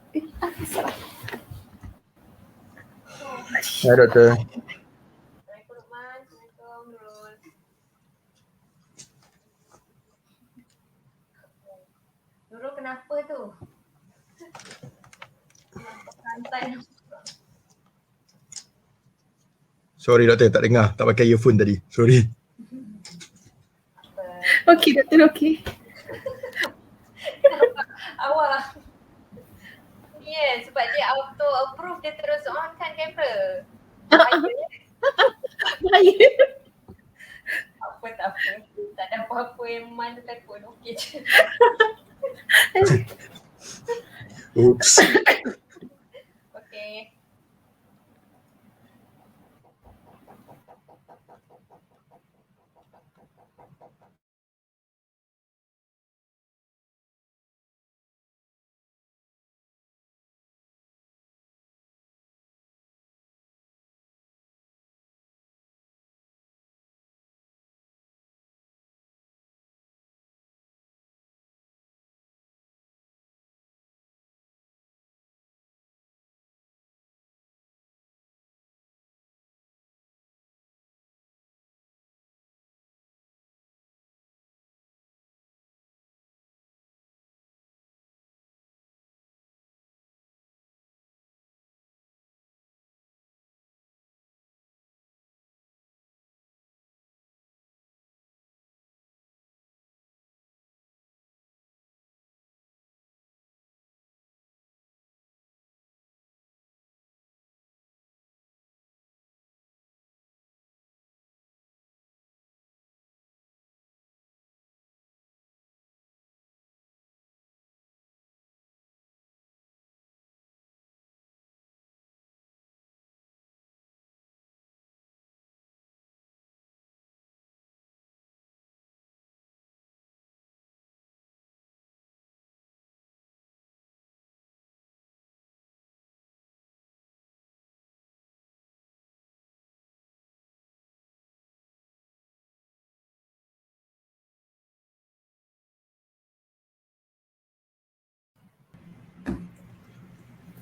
Salah. Ya, Doktor. Assalamualaikum Lukman. Assalamualaikum Nurul. Nurul kenapa tu? Nampak santai. Sorry Doktor, tak dengar. Tak pakai earphone tadi. Sorry. Okey, Doktor, okey. Awak. Yes, sebab dia auto approve, dia terus on kan kamera. Bahaya. Apa tak apa. Tak ada apa-apa yang Man tu takut. Okey je. Oops. Okey.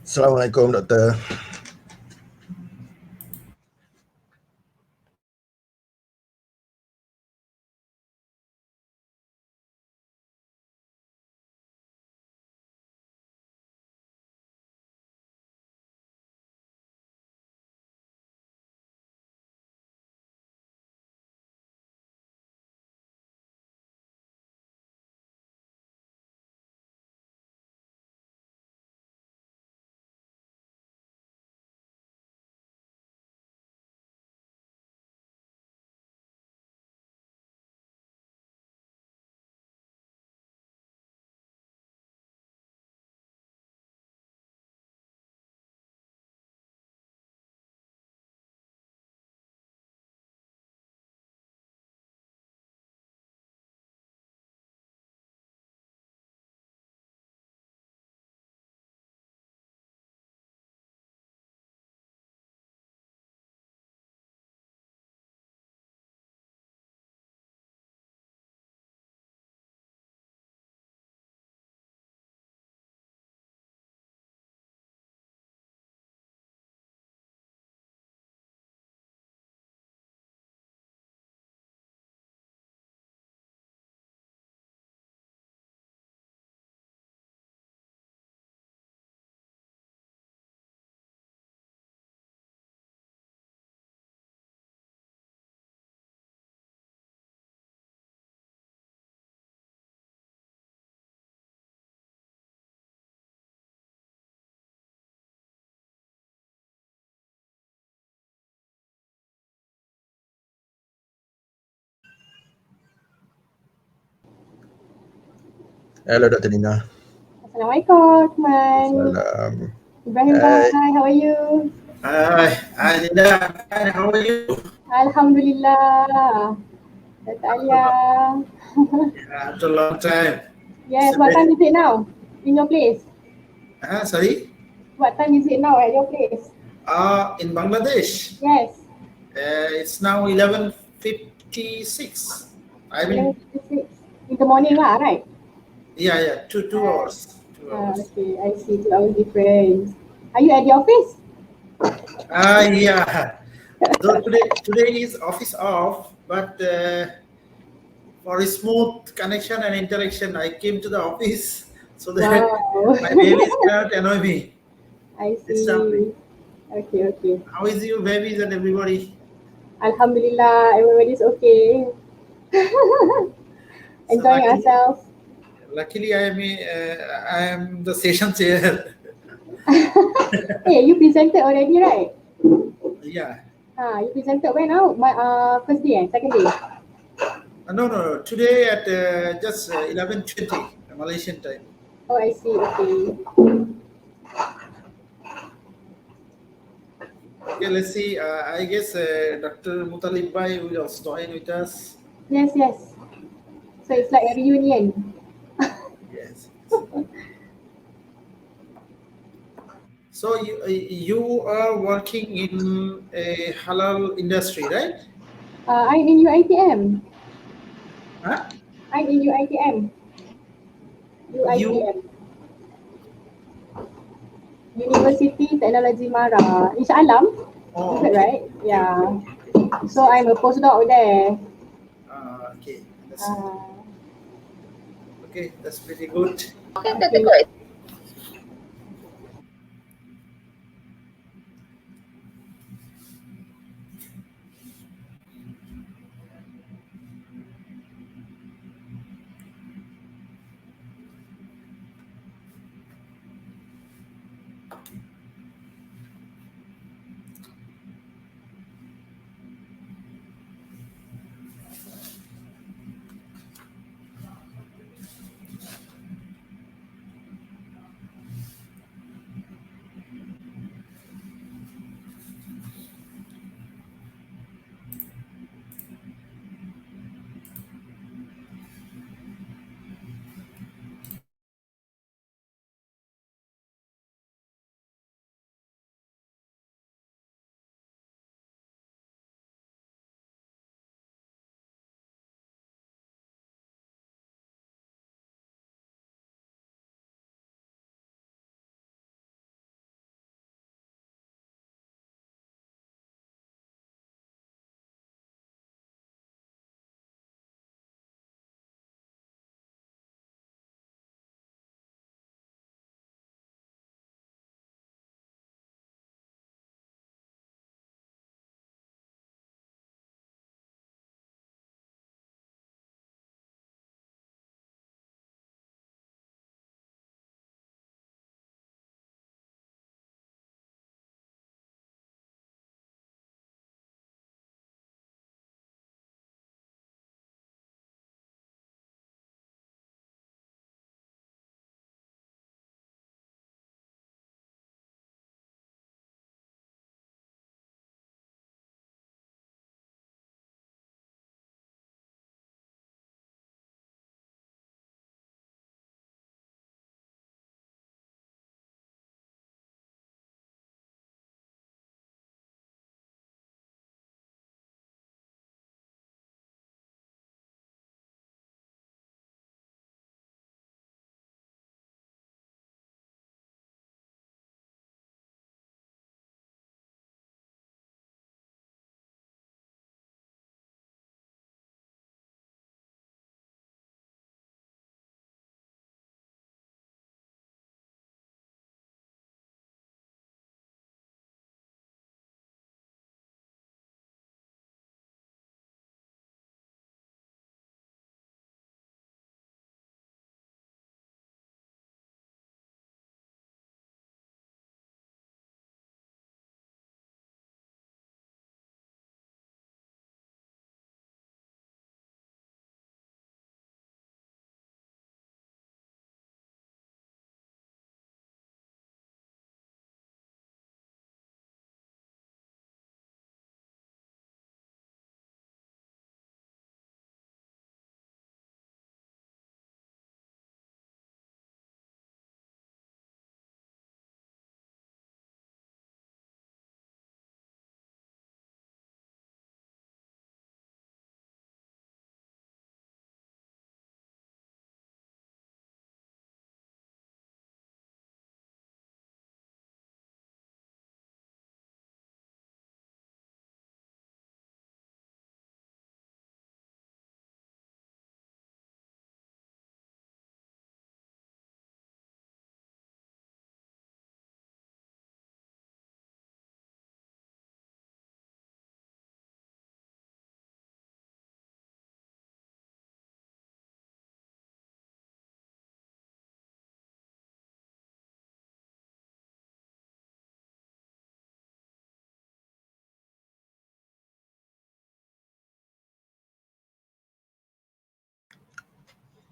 Assalamualaikum Doktor. Hello Dr. Nina. Assalamualaikum, Lukman. Salam. Ibrahim Hai. Bhai, how are you? Hi Nina, how are you? Alhamdulillah. Dr. Alia. After a long time. Yes, what time is it now in your place? Sorry? What time is it now at your place? In Bangladesh, Yes. it's now 11:56. I mean, 11:56. In the morning lah, right? yeah, 2 hours. 2 hours. Okay, I see. 2 hours difference. Are you at the office? Yeah. Though today is office off, but for a smooth connection and interaction, I came to the office so that Wow. my babies cannot annoy me. I Disturb me. see. Okay, okay. How is your babies and everybody? Alhamdulillah, everybody's okay. So Enjoying ourselves. luckily I am the session chair. Hey, you presented already, right? Yeah. You presented when now? First day, second day? No. Today at just 11:20 Malaysian time. Oh, I see. Okay. Okay, let's see. I guess Dr. Mutalib Bhai will also join with us. Yes, yes. So it's like a reunion. Yes. So you are working in a halal industry, right? I'm in UITM. Huh? I'm in UITM. You UITM. University Technology Mara. Insya Alam. You oh heard, okay. right? Okay, Yeah. okay, okay. So I'm a postdoc there. Okay, understand. Uh, Okay, that's pretty good. okay.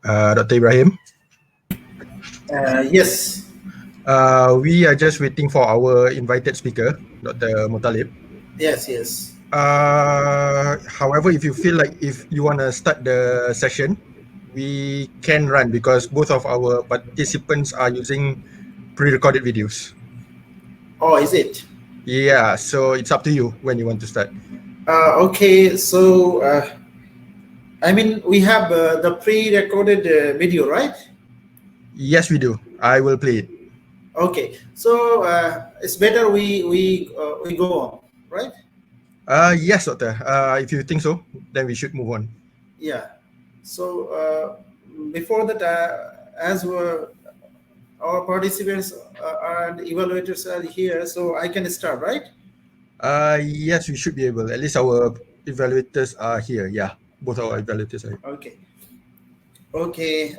Dr. Ibrahim. Yes. We are just waiting for our invited speaker, Dr. Mutalib. Yes, yes. However, if you feel like if you want to start the session, we can run because both of our participants are using pre-recorded videos. Oh, is it? Yeah, so it's up to you when you want to start. Okay, so I mean, we have the pre-recorded video, right? Yes, we do. I will play it. Okay, so it's better we go on, right? Yes, doctor. If you think so, then we should move on. Yeah. So before that, as our participants and evaluators are here, so I can start, right? Yes, we should be able. At least our evaluators are here. Yeah, both our evaluators are here. Okay. Okay.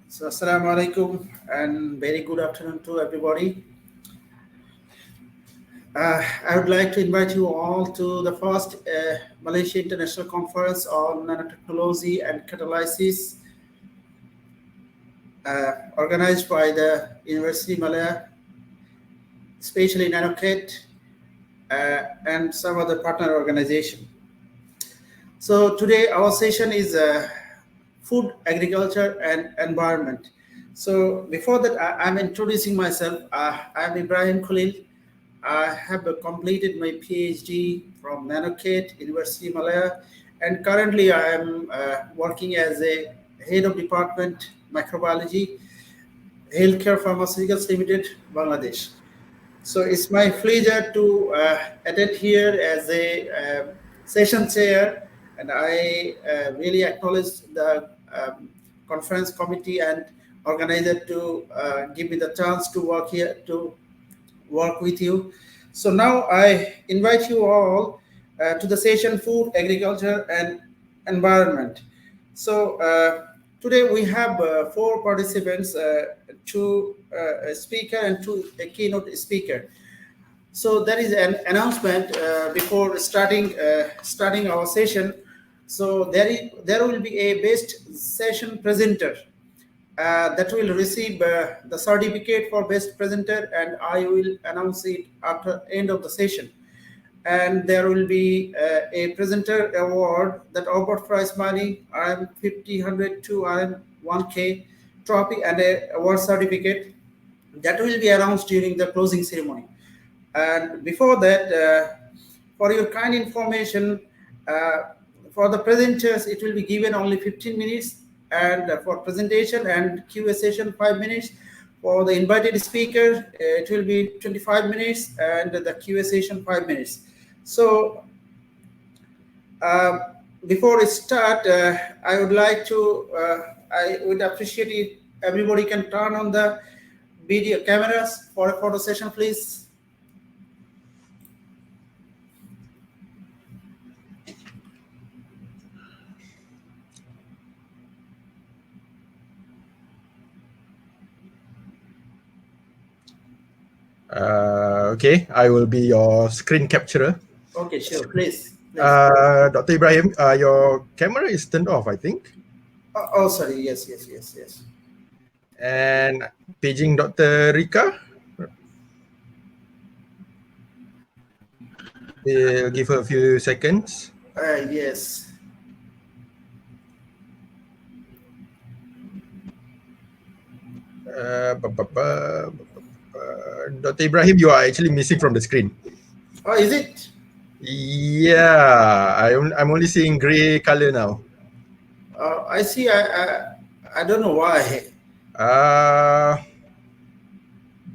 So assalamu alaikum and very good afternoon to everybody. I would like to invite you all to the first Malaysia International Conference on Nanotechnology and Catalysis, organized by the University of Malaya, especially Nanocate, and some other partner organization. So today our session is food, agriculture, and environment. So before that, I'm introducing myself. I'm Ibrahim Khalil. I have completed my PhD from Nanocate, University of Malaya, and currently I am working as a head of department microbiology, Healthcare Pharmaceuticals Limited, Bangladesh. So it's my pleasure to attend here as a session chair, and I really acknowledge the conference committee and organizer to give me the chance to work here, to work with you. So now I invite you all to the session Food, Agriculture and Environment. So today we have four participants, two a speaker and two a keynote speaker. So there is an announcement before starting our session. So there will be a best session presenter that will receive the certificate for best presenter, and I will announce it after end of the session. And there will be a presenter award that offer prize money RM 50, 100 to RM 1K trophy and a award certificate that will be announced during the closing ceremony. And before that, for your kind information, for the presenters, it will be given only 15 minutes, and for presentation and Q&A session, 5 minutes. For the invited speaker, it will be 25 minutes, and the Q&A session, 5 minutes. So before we start, I would like to, I would appreciate if everybody can turn on the video cameras for a photo session, please. Okay, I will be your screen capturer. Okay, sure, please. Dr. Ibrahim, your camera is turned off, I think. Oh, sorry. Yes. And paging Dr. Rika. We'll give her a few seconds. Yes. Dr. Ibrahim, you are actually missing from the screen. Oh, is it? Yeah, I'm only seeing gray color now. I see. I don't know why.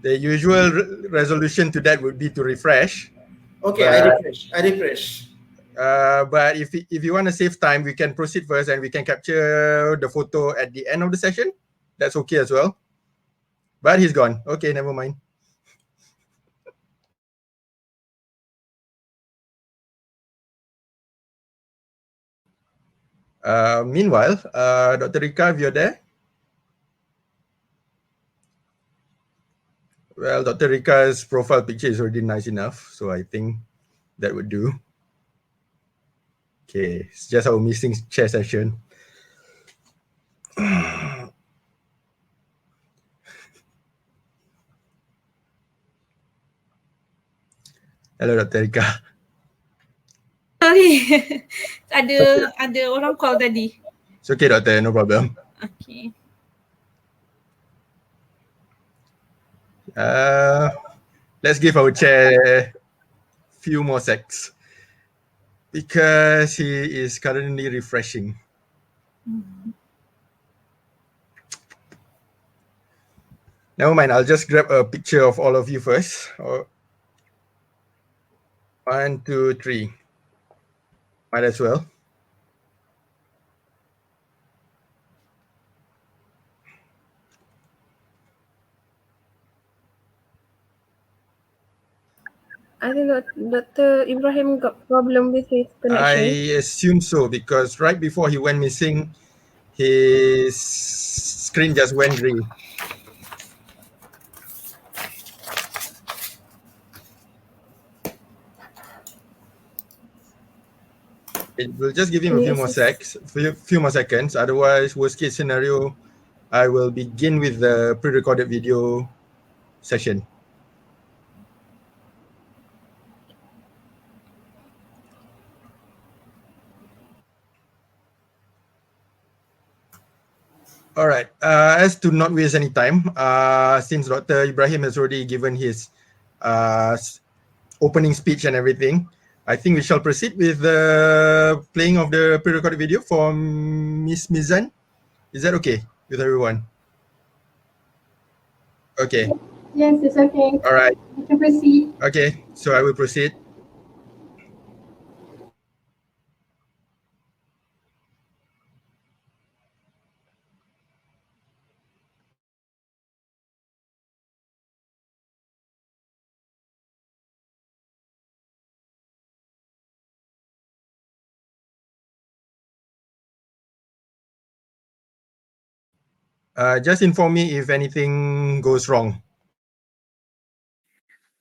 The usual resolution to that would be to refresh. Okay, but, I refresh. But if you want to save time, we can proceed first and we can capture the photo at the end of the session. That's okay as well. But he's gone. Okay, never mind. Meanwhile, Dr. Rika, if you're there. Well, Dr. Rika's profile picture is already nice enough, so I think that would do. Okay, it's just our missing chair session. Hello, Dr. Rika. Sorry, ada orang call tadi. It's okay, Doctor, no problem. Okay. Let's give our chair few more secs because he is currently refreshing. Never mind, I'll just grab a picture of all of you first. 1, 2, 3. Might as well. I think that Dr. Ibrahim got problem with his connection. I assume so because right before he went missing, his screen just went green. It will just give him a few more seconds. Otherwise, worst case scenario, I will begin with the pre-recorded video session. All right. As to not waste any time, since Dr. Ibrahim has already given his opening speech and everything, I think we shall proceed with the playing of the pre-recorded video from Miss Mizan. Is that okay with everyone? Okay. Yes, it's okay. All right. You can proceed. Okay, so I will proceed. Just inform me if anything goes wrong.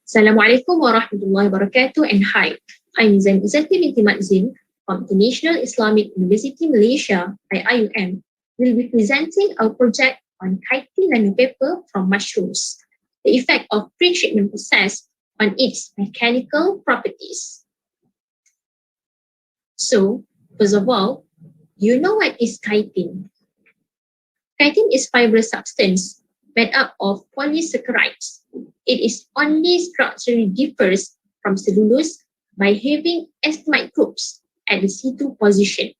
Assalamualaikum warahmatullahi wabarakatuh and hi, I'm Zain Izzati binti Madzin from the National Islamic University Malaysia, IIUM. We'll be presenting our project on chitin nanopaper from mushrooms, the effect of pre-treatment process on its mechanical properties. So, first of all, you know what is chitin? Chitin is fibrous substance made up of polysaccharides. It is only structurally differs from cellulose by having estimate groups at the C2 position.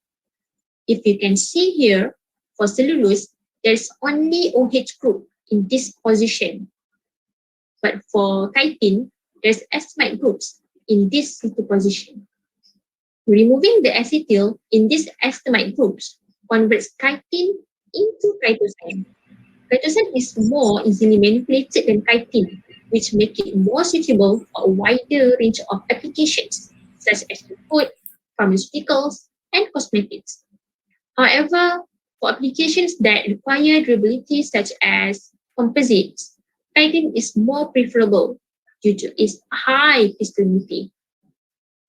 If you can see here, for cellulose, there's only OH group in this position. But for chitin, there's estimate groups in this C2 position. Removing the acetyl in these estimate groups converts chitin into chitosan. Chitosan is more easily manipulated than chitin, which make it more suitable for a wider range of applications, such as food, pharmaceuticals, and cosmetics. However, for applications that require durability, such as composites, chitin is more preferable due to its high crystallinity.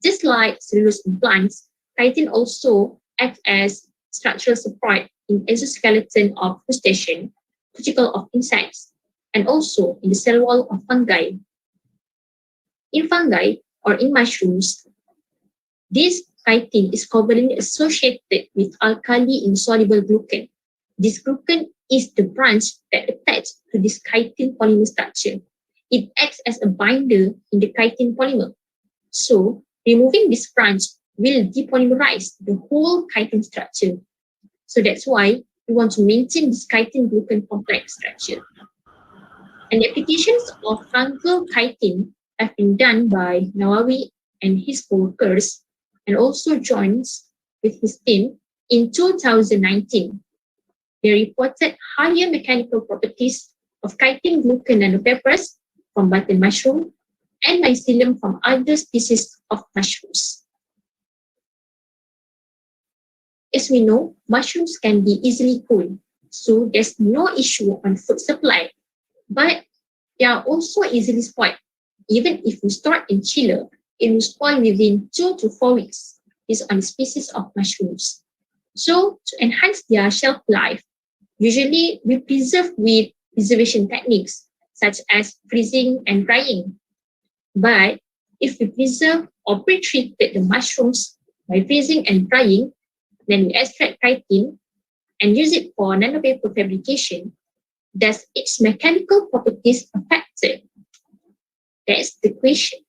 Just like cellulose implants, chitin also acts as structural support in exoskeleton of crustacean, cuticle of insects, and also in the cell wall of fungi. In fungi or in mushrooms, this chitin is covalently associated with alkali insoluble glucan. This glucan is the branch that attaches to this chitin polymer structure. It acts as a binder in the chitin polymer. So, removing this branch will depolymerize the whole chitin structure. So that's why we want to maintain this chitin-glucan complex structure. And the applications of fungal chitin have been done by Nawawi and his co-workers, and also joins with his team in 2019. They reported higher mechanical properties of chitin-glucan nanopapers from button mushroom and mycelium from other species of mushrooms. As we know, mushrooms can be easily cooled, so there's no issue on food supply. But they are also easily spoiled. Even if we store in chiller, it will spoil within 2 to 4 weeks. based on the species of mushrooms. So to enhance their shelf life, usually we preserve with preservation techniques such as freezing and drying. But if we preserve or pre-treated the mushrooms by freezing and drying, then we extract chitin and use it for nanopaper fabrication, does its mechanical properties affected? That's the question.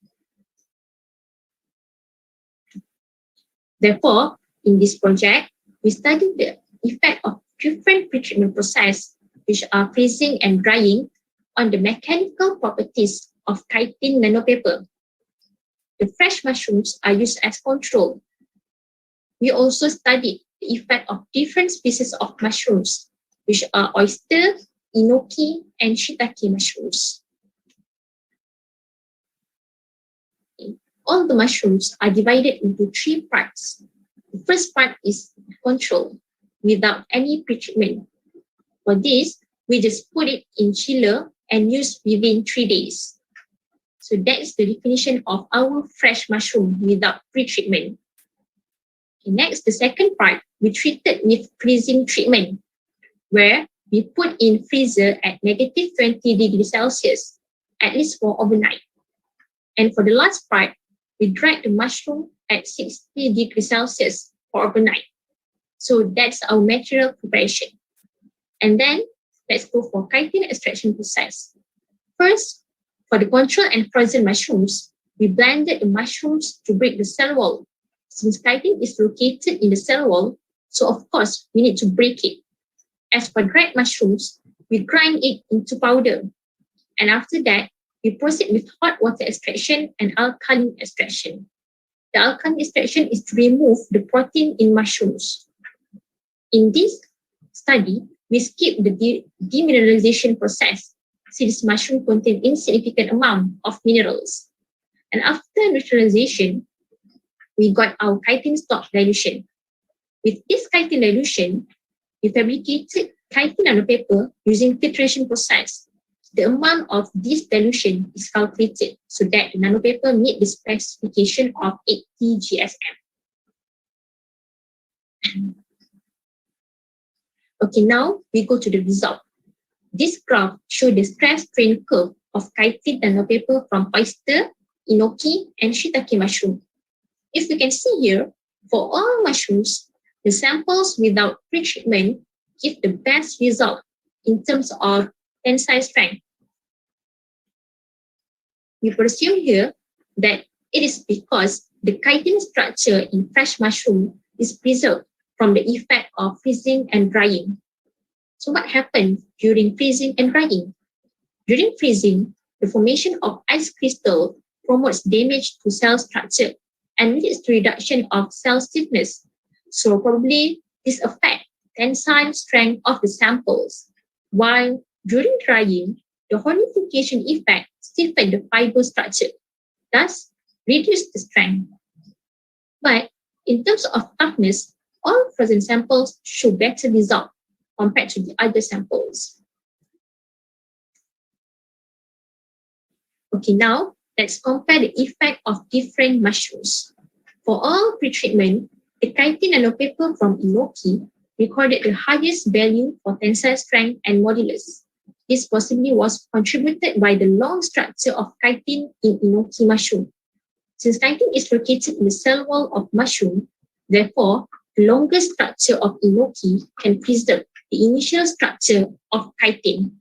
Therefore, in this project, we studied the effect of different pretreatment processes, which are freezing and drying, on the mechanical properties of chitin nanopaper. The fresh mushrooms are used as control. We also studied the effect of different species of mushrooms, which are oyster, enoki, and shiitake mushrooms. All the mushrooms are divided into 3 parts. The first part is control, without any pretreatment. For this, we just put it in chiller and use within 3 days. So that is the definition of our fresh mushroom without pretreatment. Okay, next, the second part, we treated with freezing treatment, where we put in freezer at -20°C, at least for overnight. And for the last part, we dried the mushroom at 60°C for overnight. So that's our material preparation. And then let's go for chitin extraction process. First, for the control and frozen mushrooms, we blended the mushrooms to break the cell wall. Since chitin is located in the cell wall, so of course we need to break it. As for dried mushrooms, we grind it into powder. And after that, we proceed with hot water extraction and alkaline extraction. The alkaline extraction is to remove the protein in mushrooms. In this study, we skip the demineralization process since mushroom contain insignificant amount of minerals. And after neutralization, we got our chitin stock dilution. With this chitin dilution, we fabricated chitin nanopaper using filtration process. The amount of this dilution is calculated so that the nanopaper meet the specification of 80 GSM. Okay, now we go to the result. This graph shows the stress strain curve of chitin nanopaper from oyster, enoki, and shiitake mushroom. If you can see here, for all mushrooms, the samples without pretreatment give the best result in terms of tensile strength. We presume here that it is because the chitin structure in fresh mushroom is preserved from the effect of freezing and drying. So what happens during freezing and drying? During freezing, the formation of ice crystal promotes damage to cell structure and leads to reduction of cell stiffness. So probably this affects tensile strength of the samples, while during drying, the honification effect stiffens the fiber structure, thus reduce the strength. But in terms of toughness, all frozen samples show better result compared to the other samples. Okay, now let's compare the effect of different mushrooms. For all pretreatment, the chitin nanopaper from enoki recorded the highest value for tensile strength and modulus. This possibly was contributed by the long structure of chitin in enoki mushroom. Since chitin is located in the cell wall of mushroom, therefore, the longer structure of enoki can preserve the initial structure of chitin.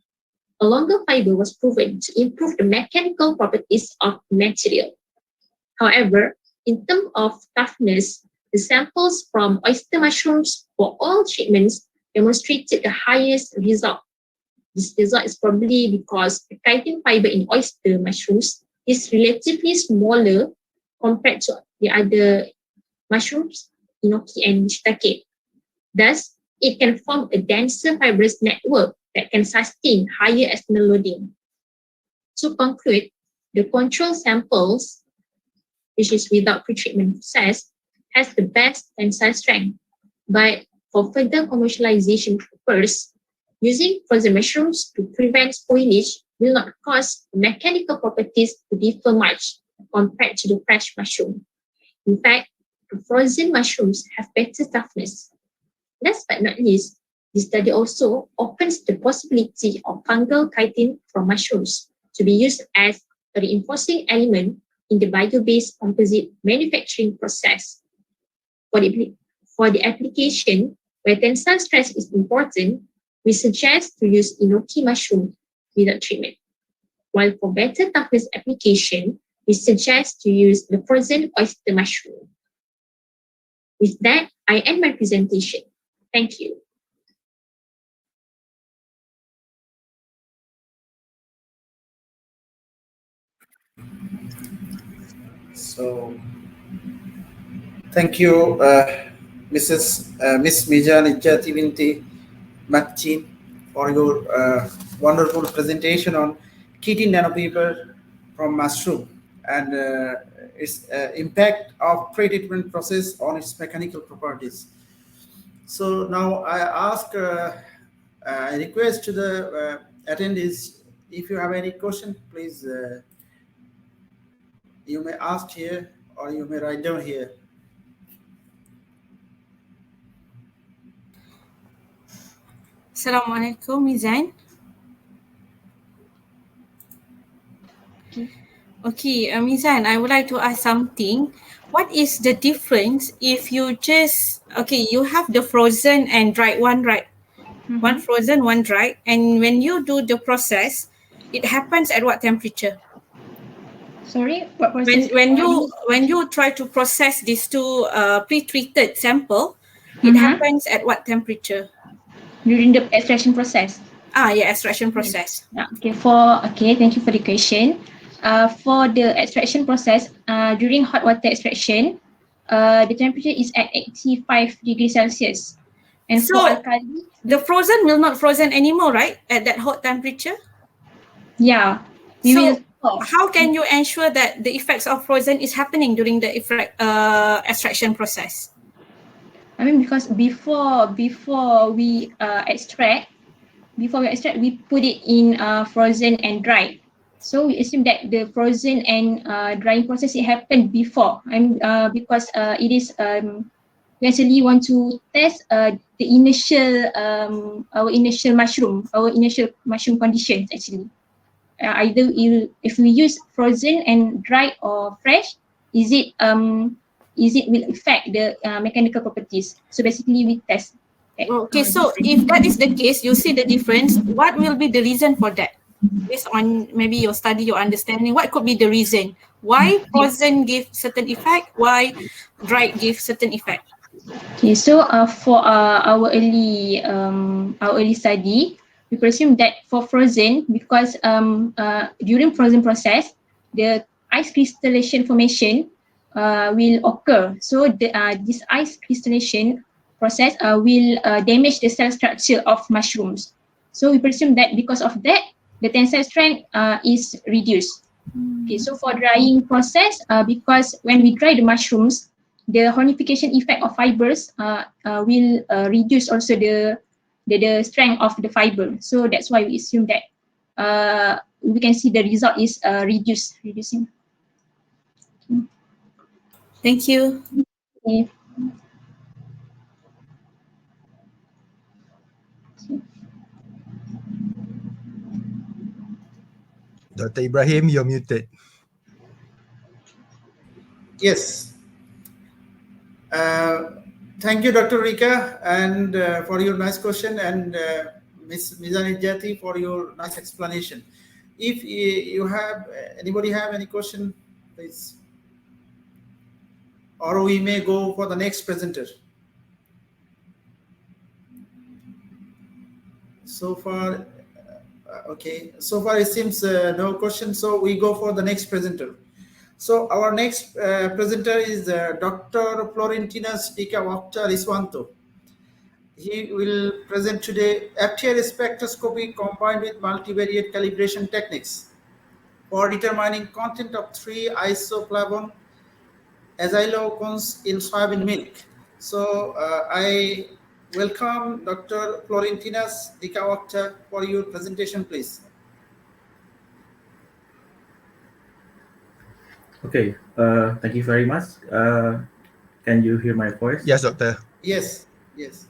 A longer fiber was proven to improve the mechanical properties of material. However, in terms of toughness, the samples from oyster mushrooms for all treatments demonstrated the highest result. This result is probably because the chitin fiber in oyster mushrooms is relatively smaller compared to the other mushrooms, enoki and shiitake. Thus, it can form a denser fibrous network that can sustain higher external loading. To conclude, the control samples, which is without pretreatment process, has the best tensile strength. But for further commercialization purpose, using frozen mushrooms to prevent spoilage will not cause mechanical properties to differ much compared to the fresh mushroom. In fact, frozen mushrooms have better toughness. Last but not least, this study also opens the possibility of fungal chitin from mushrooms to be used as a reinforcing element in the bio-based composite manufacturing process. For the application where tensile stress is important, we suggest to use enoki mushroom without treatment. While for better toughness application, we suggest to use the frozen oyster mushroom. With that, I end my presentation. Thank you. So, thank you, Miss MICNC binti Makcin, for your wonderful presentation on chitin nanopaper from mushroom and its impact of pre-treatment process on its mechanical properties. So now I request to the attendees, if you have any question, please you may ask here or you may write down here. Assalamualaikum, Mizan. Okay, Mizan, I would like to ask something. What is the difference if you just, you have the frozen and dried one, right? One frozen, one dried. And when you do the process, it happens at what temperature? Sorry, what process? When you try to process these two pre-treated sample, it happens at what temperature? During the extraction process. Extraction process. Thank you for the question. For the extraction process, during hot water extraction, the temperature is at 85 degrees Celsius. And So, for alkali, the frozen will not frozen anymore, right? At that hot temperature? yeah. How can you ensure that the effects of frozen is happening during the extraction process? I mean, because before we extract, we put it in frozen and dry. So we assume that the frozen and drying process it happened before, and because it is we actually want to test the initial our initial mushroom conditions actually. Either if we use frozen and dry or fresh, is it will affect the mechanical properties? So basically we test. Okay, so if that is the case, you see the difference. What will be the reason for that? Based on maybe your study, your understanding, what could be the reason? Why frozen give certain effect? Why dry give certain effect? Okay, so for our early study, we presume that for frozen, because during frozen process, the ice crystallization formation will occur. So this ice crystallization process will damage the cell structure of mushrooms. So we presume that because of that, the tensile strength is reduced. Okay, so for drying process, because when we dry the mushrooms, the hornification effect of fibers will reduce also the strength of the fiber. So that's why we assume that we can see the result is reducing. Thank you. Okay. Dr. Ibrahim, you're muted. Yes. Thank you, Dr. Rika, and for your nice question, and Ms. MICNC for your nice explanation. If you have anybody have any question, please, or we may go for the next presenter. So far, okay. So far, it seems no question. So we go for the next presenter. So our next presenter is Dr. Florentinus Dikawakta Riswanto. He will present today FTIR spectroscopy combined with multivariate calibration techniques for determining content of 3 isoflavone acylocones in soybean milk. So I welcome Dr. Florentinus Dikawakta for your presentation, please. Okay, thank you very much. Can you hear my voice? Yes, doctor. Yes, yes.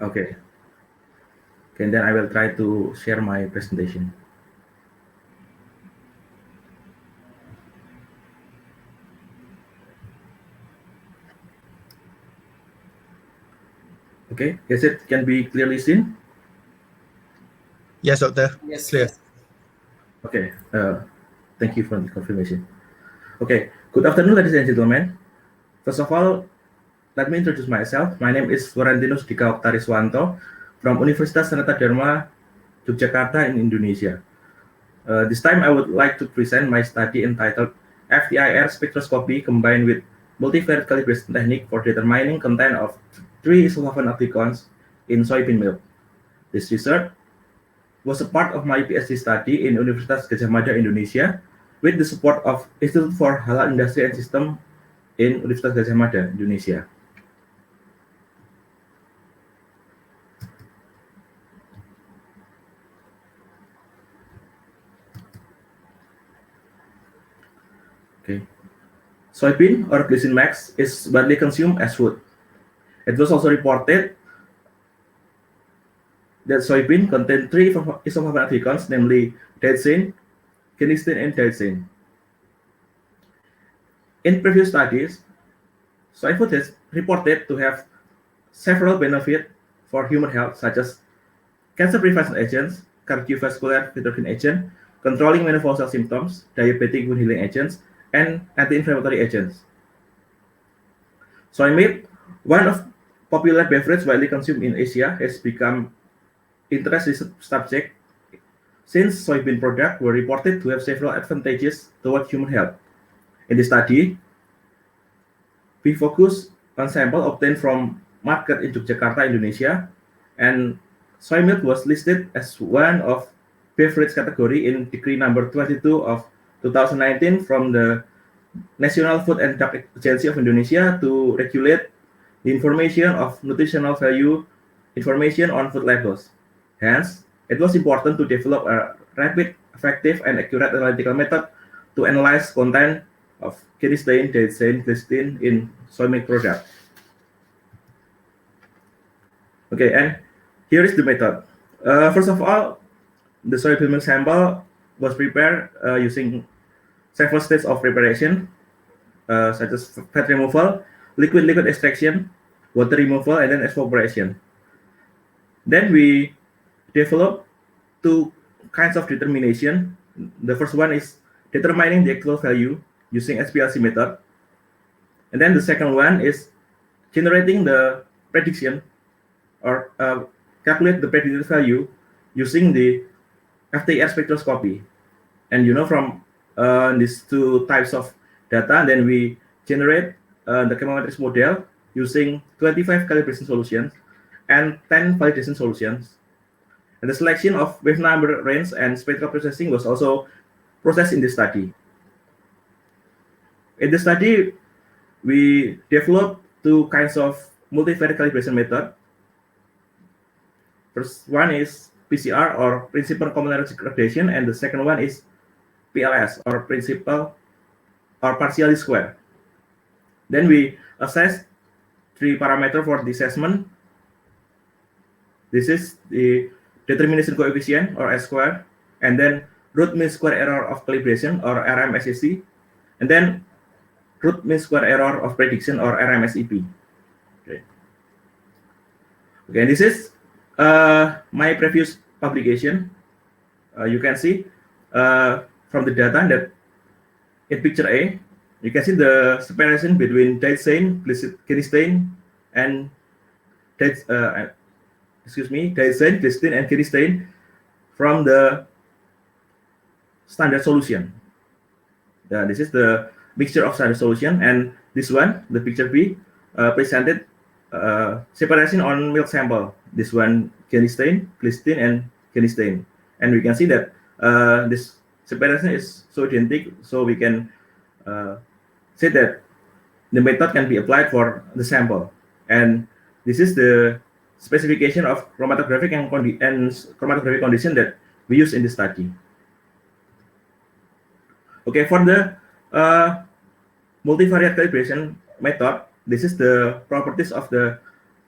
Okay. Okay, then I will try to share my presentation. Okay, is it can be clearly seen? Yes, doctor. Yes, Clear. yes. Okay, thank you for the confirmation. Okay, good afternoon, ladies and gentlemen. First of all, let me introduce myself. My name is Florentinos Dika Oktariswanto from Universitas Sanata Dharma, Yogyakarta in Indonesia. This time I would like to present my study entitled FTIR spectroscopy combined with multivariate calibration technique for determining content of 3 isolavon apticons in soybean milk. This research was a part of my PhD study in Universitas Gadjah Mada, Indonesia, with the support of Institute for Halal Industry and System in Universitas Gadjah Mada, Indonesia. Okay. Soybean or glycine max is widely consumed as food. It was also reported that soybean contain 3 isoflavone apticons, namely daidzein, quercetin, and daidzein. In previous studies, soy food is reported to have several benefits for human health, such as cancer prevention agents, cardiovascular protection agent, controlling menopausal symptoms, diabetic wound healing agents, and anti-inflammatory agents. Soy milk, one of popular beverage widely consumed in Asia, has become interesting subject since soybean products were reported to have several advantages toward human health. In this study, we focus on sample obtained from market in Yogyakarta, Indonesia, and soy milk was listed as one of beverage category in Decree number 22 of 2019 from the National Food and Drug Agency of Indonesia to regulate the information of nutritional value information on food labels. Hence, it was important to develop a rapid, effective, and accurate analytical method to analyze content of quercetin, daidzein, glycerin in soy milk product. Okay, and here is the method. First of all, the soybean milk sample was prepared using several steps of preparation, such as fat removal, liquid extraction, water removal, and then evaporation. Then we develop 2 kinds of determination. The first one is determining the actual value using SPLC method. And then the second one is generating the prediction or calculate the predicted value using the FTIR spectroscopy. And from these 2 types of data, then we generate the chemometrics model using 25 calibration solutions and 10 validation solutions. And the selection of wave number range and spectral processing was also processed in this study. In the study, we developed 2 kinds of multivariate calibration method. First one is PCR or principal combinatorial gradation, and the second one is PLS or principal or partially square. Then we assess 3 parameters for the assessment. This is the determination coefficient or S square, and then root mean square error of calibration or RMSEC, and then root mean square error of prediction or RMSEP. Okay, this is my previous publication. You can see from the data that in picture A, you can see the separation between daidzein, quercetin, and daidzein, glycerin, and quercetin from the standard solution. This is the mixture of standard solution, and this one, the picture B, presented separation on milk sample. This one, quercetin, glycerin, and quercetin, and we can see that this separation is so identical, so we can say that the method can be applied for the sample. And this is the specification of chromatographic and chromatographic condition that we use in the study. Okay, for the multivariate calibration method, this is the properties of the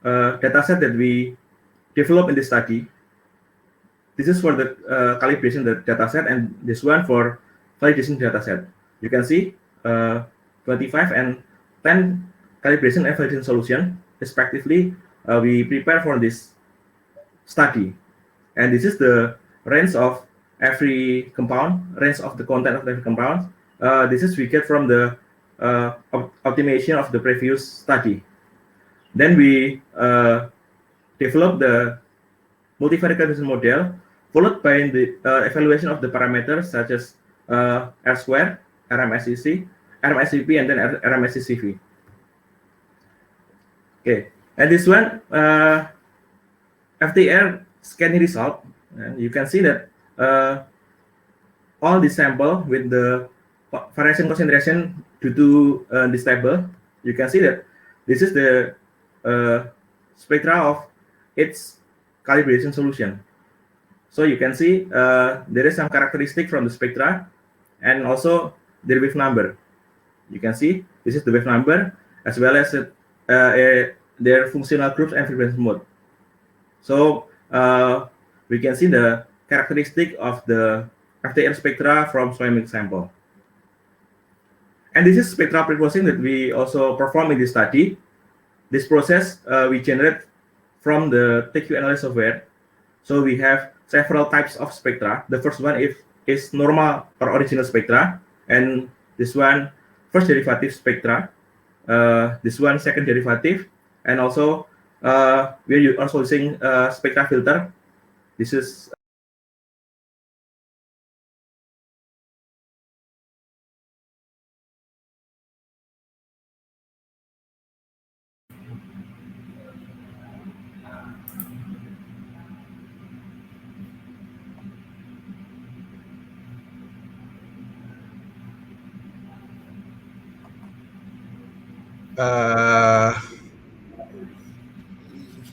dataset that we develop in the study. This is for the calibration the dataset, and this one for validation dataset. You can see 25 and 10 calibration and validation solution respectively. We prepare for this study, and this is the range of every compound, range of the content of every compound. This is we get from the optimization of the previous study. Then we develop the multivariate calibration model, followed by the evaluation of the parameters such as R square, RMSEC, RMSEP, and then RMSECV. Okay, and this one FTR scanning result, and you can see that all the sample with the variation concentration due to this table, you can see that this is the spectra of its calibration solution. So you can see there is some characteristic from the spectra and also the wave number. You can see this is the wave number as well as their functional groups and frequency mode. So we can see the characteristic of the FTR spectra from ceramic sample. And this is spectra pre-processing that we also perform in this study. This process we generate from the TQ analysis software. So we have several types of spectra. The first one is normal or original spectra, and this one first derivative spectra. This one second derivative, and also we are also using spectra filter. This is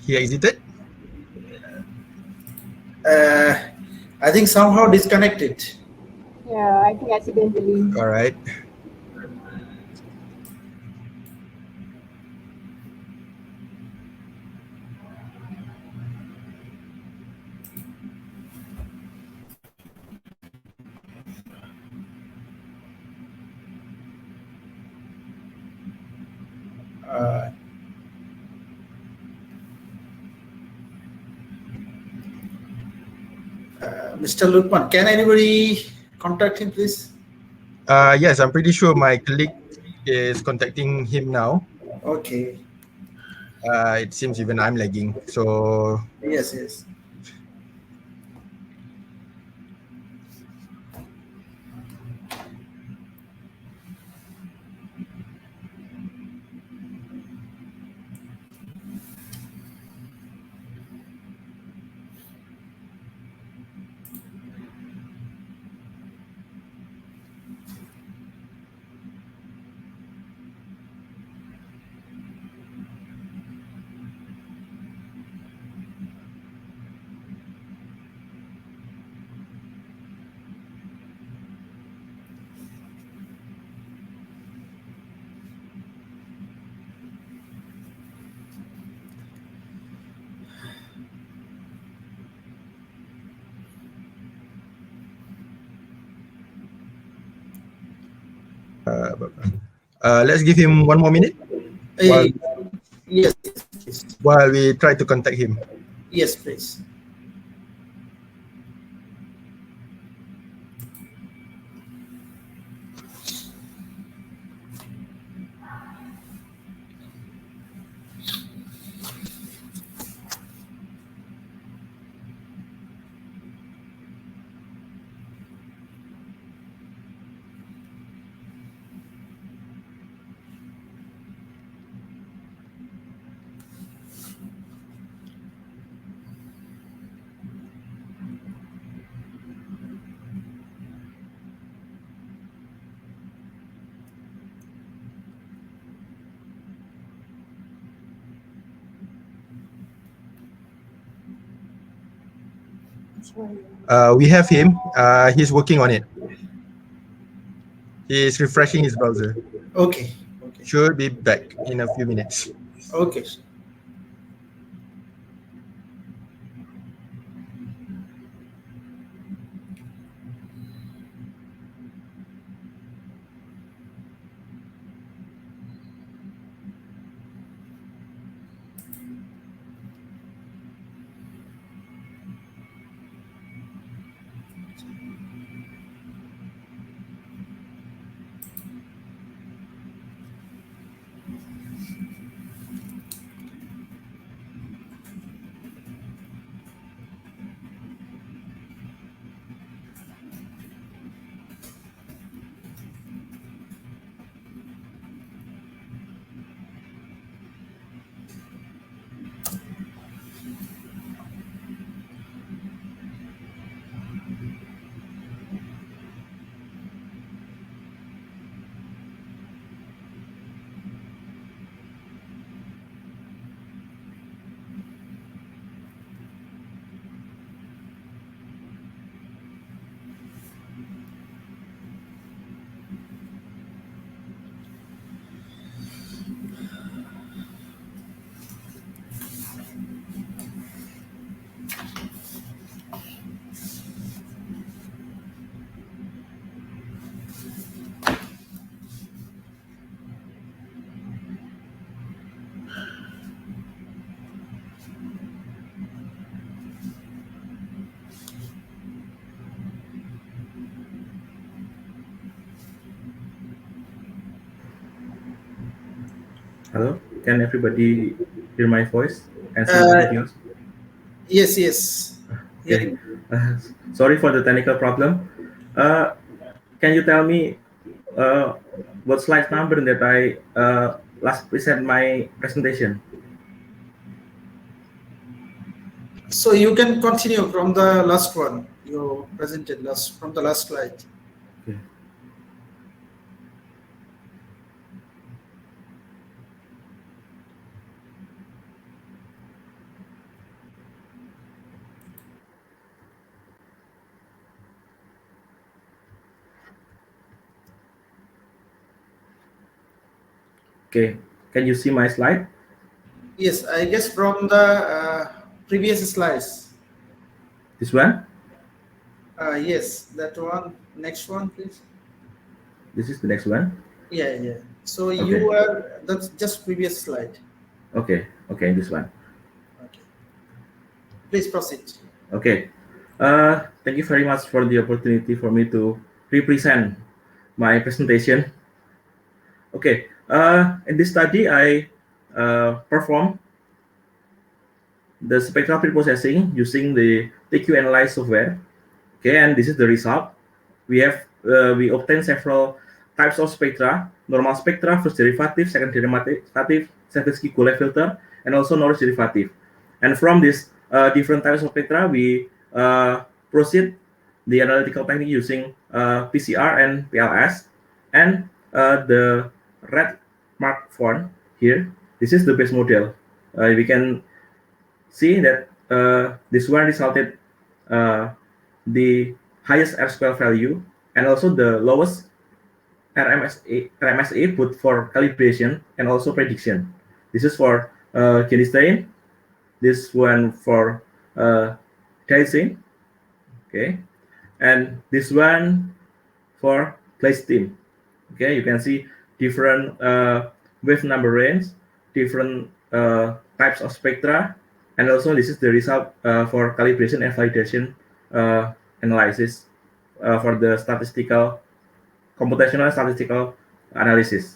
he exited. I think somehow disconnected. Yeah, I think accidentally. All right. Mr. Lukman, can anybody contact him, please? Yes, I'm pretty sure my colleague is contacting him now. Okay. It seems even I'm lagging. So Yes, yes. let's give him one more minute Yes. while we try to contact him. Yes, please. We have him. He's working on it. He's refreshing his browser. Okay. Okay. should be back in a few minutes. Okay. Hello, can everybody hear my voice and see my videos? Yes, yes. Okay. Sorry for the technical problem. Can you tell me what slide number that I last present my presentation? So you can continue from the last one you presented from the last slide. Okay. Okay, can you see my slide? Yes, I guess from the previous slides. This one? Yes, that one. Next one, please. This is the next one? Yeah, yeah. So Okay. you were, that's just previous slide. Okay, okay, this one. Okay. Please proceed. Okay. Thank you very much for the opportunity for me to represent my presentation. Okay. In this study, I performed the spectral preprocessing using the TQ Analyze software. Okay, and this is the result. We obtained several types of spectra: normal spectra, first derivative, second derivative, Sierpinski Goulet filter, and also Norris derivative. And from these different types of spectra, we proceed the analytical technique using PCR and PLS. And the red mark font here, this is the base model. We can see that this one resulted the highest R-square value and also the lowest RMSA put for calibration and also prediction. This is for genistein, this one for glycine, okay, and this one for glycine. Okay, you can see different wave number range, different types of spectra, and also this is the result for calibration and validation analysis for the computational statistical analysis.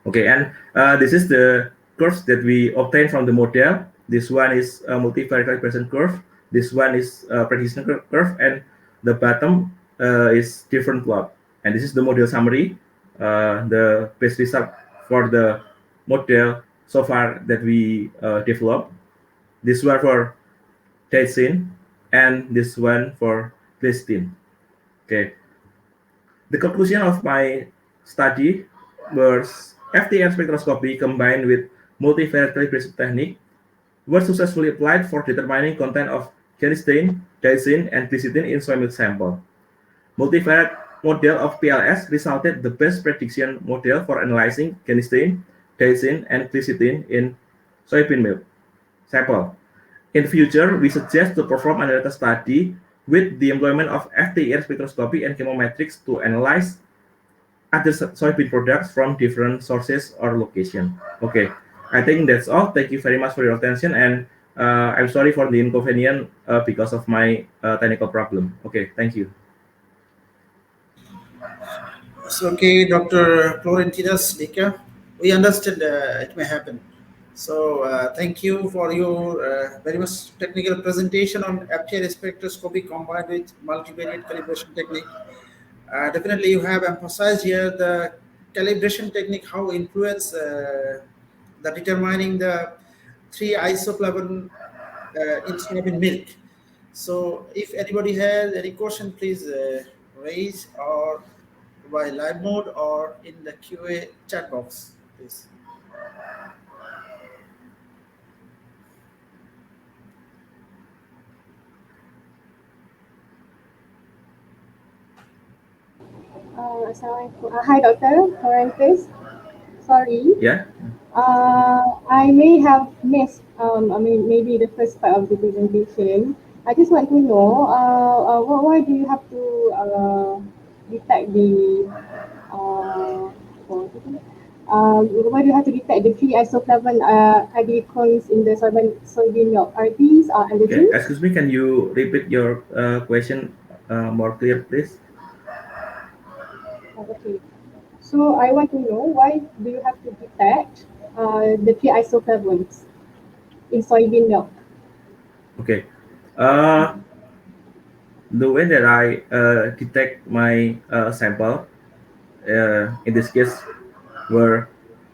Okay, and this is the curves that we obtained from the model. This one is a multivariate calibration curve. This one is a prediction curve, and the bottom is different plot. And this is the model summary, the base result for the model so far that we developed. This one for glycine, and this one for glycine. Okay. The conclusion of my study was FTM spectroscopy combined with multivariate calibration technique were successfully applied for determining content of genistein, glycine, and glycine in soil milk sample. Multivariate model of PLS resulted the best prediction model for analyzing genistein, daisine, and glycine in soybean milk sample. In the future, we suggest to perform analytical study with the employment of FTIR spectroscopy and chemometrics to analyze other soybean products from different sources or location. Okay, I think that's all. Thank you very much for your attention, and I'm sorry for the inconvenience because of my technical problem. Okay, thank you. So, okay, Dr. Florentinas Dika, we understand it may happen. So, thank you for your very much technical presentation on FTIR spectroscopy combined with multivariate calibration technique. Definitely, you have emphasized here the calibration technique, how influence the determining the 3 isoflavone in soybean milk. So, if anybody has any question, please raise or by live mode or in the QA chat box, please. Assalamualaikum. Hi, Dr. Florentinas. Sorry. Yeah. I may have missed, maybe the first part of the presentation. I just want to know, why do you have to detect the, why do you have to detect the free isoflavone aglycones in the soybean milk? Are these allergens? Okay. Excuse me, can you repeat your question more clear, please? Okay. So I want to know, why do you have to detect the free isoflavones in soybean milk? Okay. The way that I detect my sample, in this case, where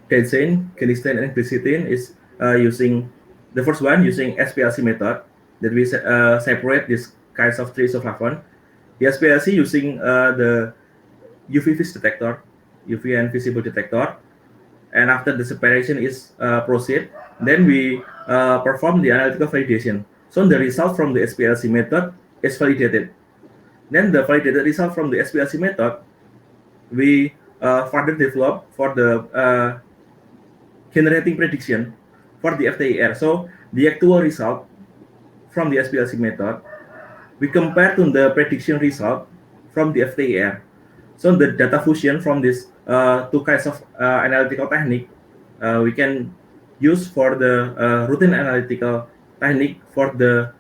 daisine, genistein, and glycine is using the first one using SPLC method that we separate these kinds of three isoflavone. The SPLC using the UV vis detector, UV and visible detector, and after the separation is proceed, then we perform the analytical validation. So the result from the SPLC method is validated. Then the validated result from the SPLC method we further develop for the generating prediction for the FTIR. So the actual result from the SPLC method we compare to the prediction result from the FTIR. So the data fusion from these two kinds of analytical technique we can use for the routine analytical technique for the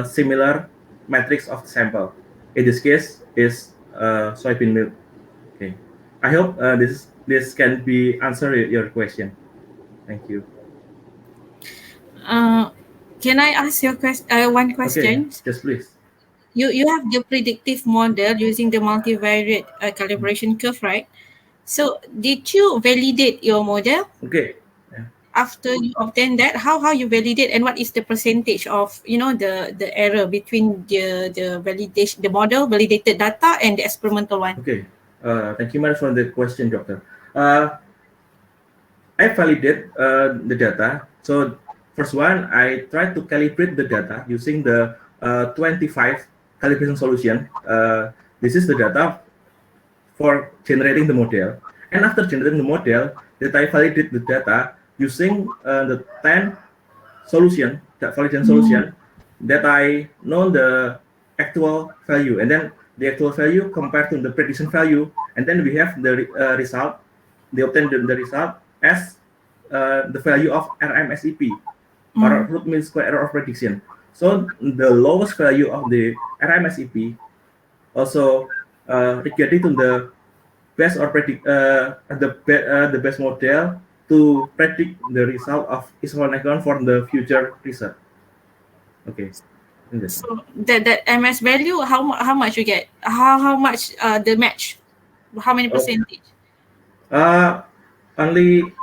similar matrix of the sample. In this case is soybean milk. Okay, I hope this can be answer your question. Thank you. Can I ask your one question? Okay, yes, please. You have the predictive model using the multivariate calibration curve, right? So did you validate your model? Okay. After you obtain that, how you validate, and what is the percentage of the error between the validation, the model validated data and the experimental one? Okay. Thank you much for the question, doctor. I validate the data. So first one, I try to calibrate the data using the 25 calibration solution. This is the data for generating the model. And after generating the model, that I validate the data using the 10 solution, that validation solution, that I know the actual value, and then the actual value compared to the prediction value, and then we have the result. They obtain the result as the value of RMSEP, or root mean square error of prediction. So the lowest value of the RMSEP also regarding to the best or predict the best model to predict the result of isoflavone for the future research. Okay. So that MS value, how much you get? How much the match? How many percentage? Only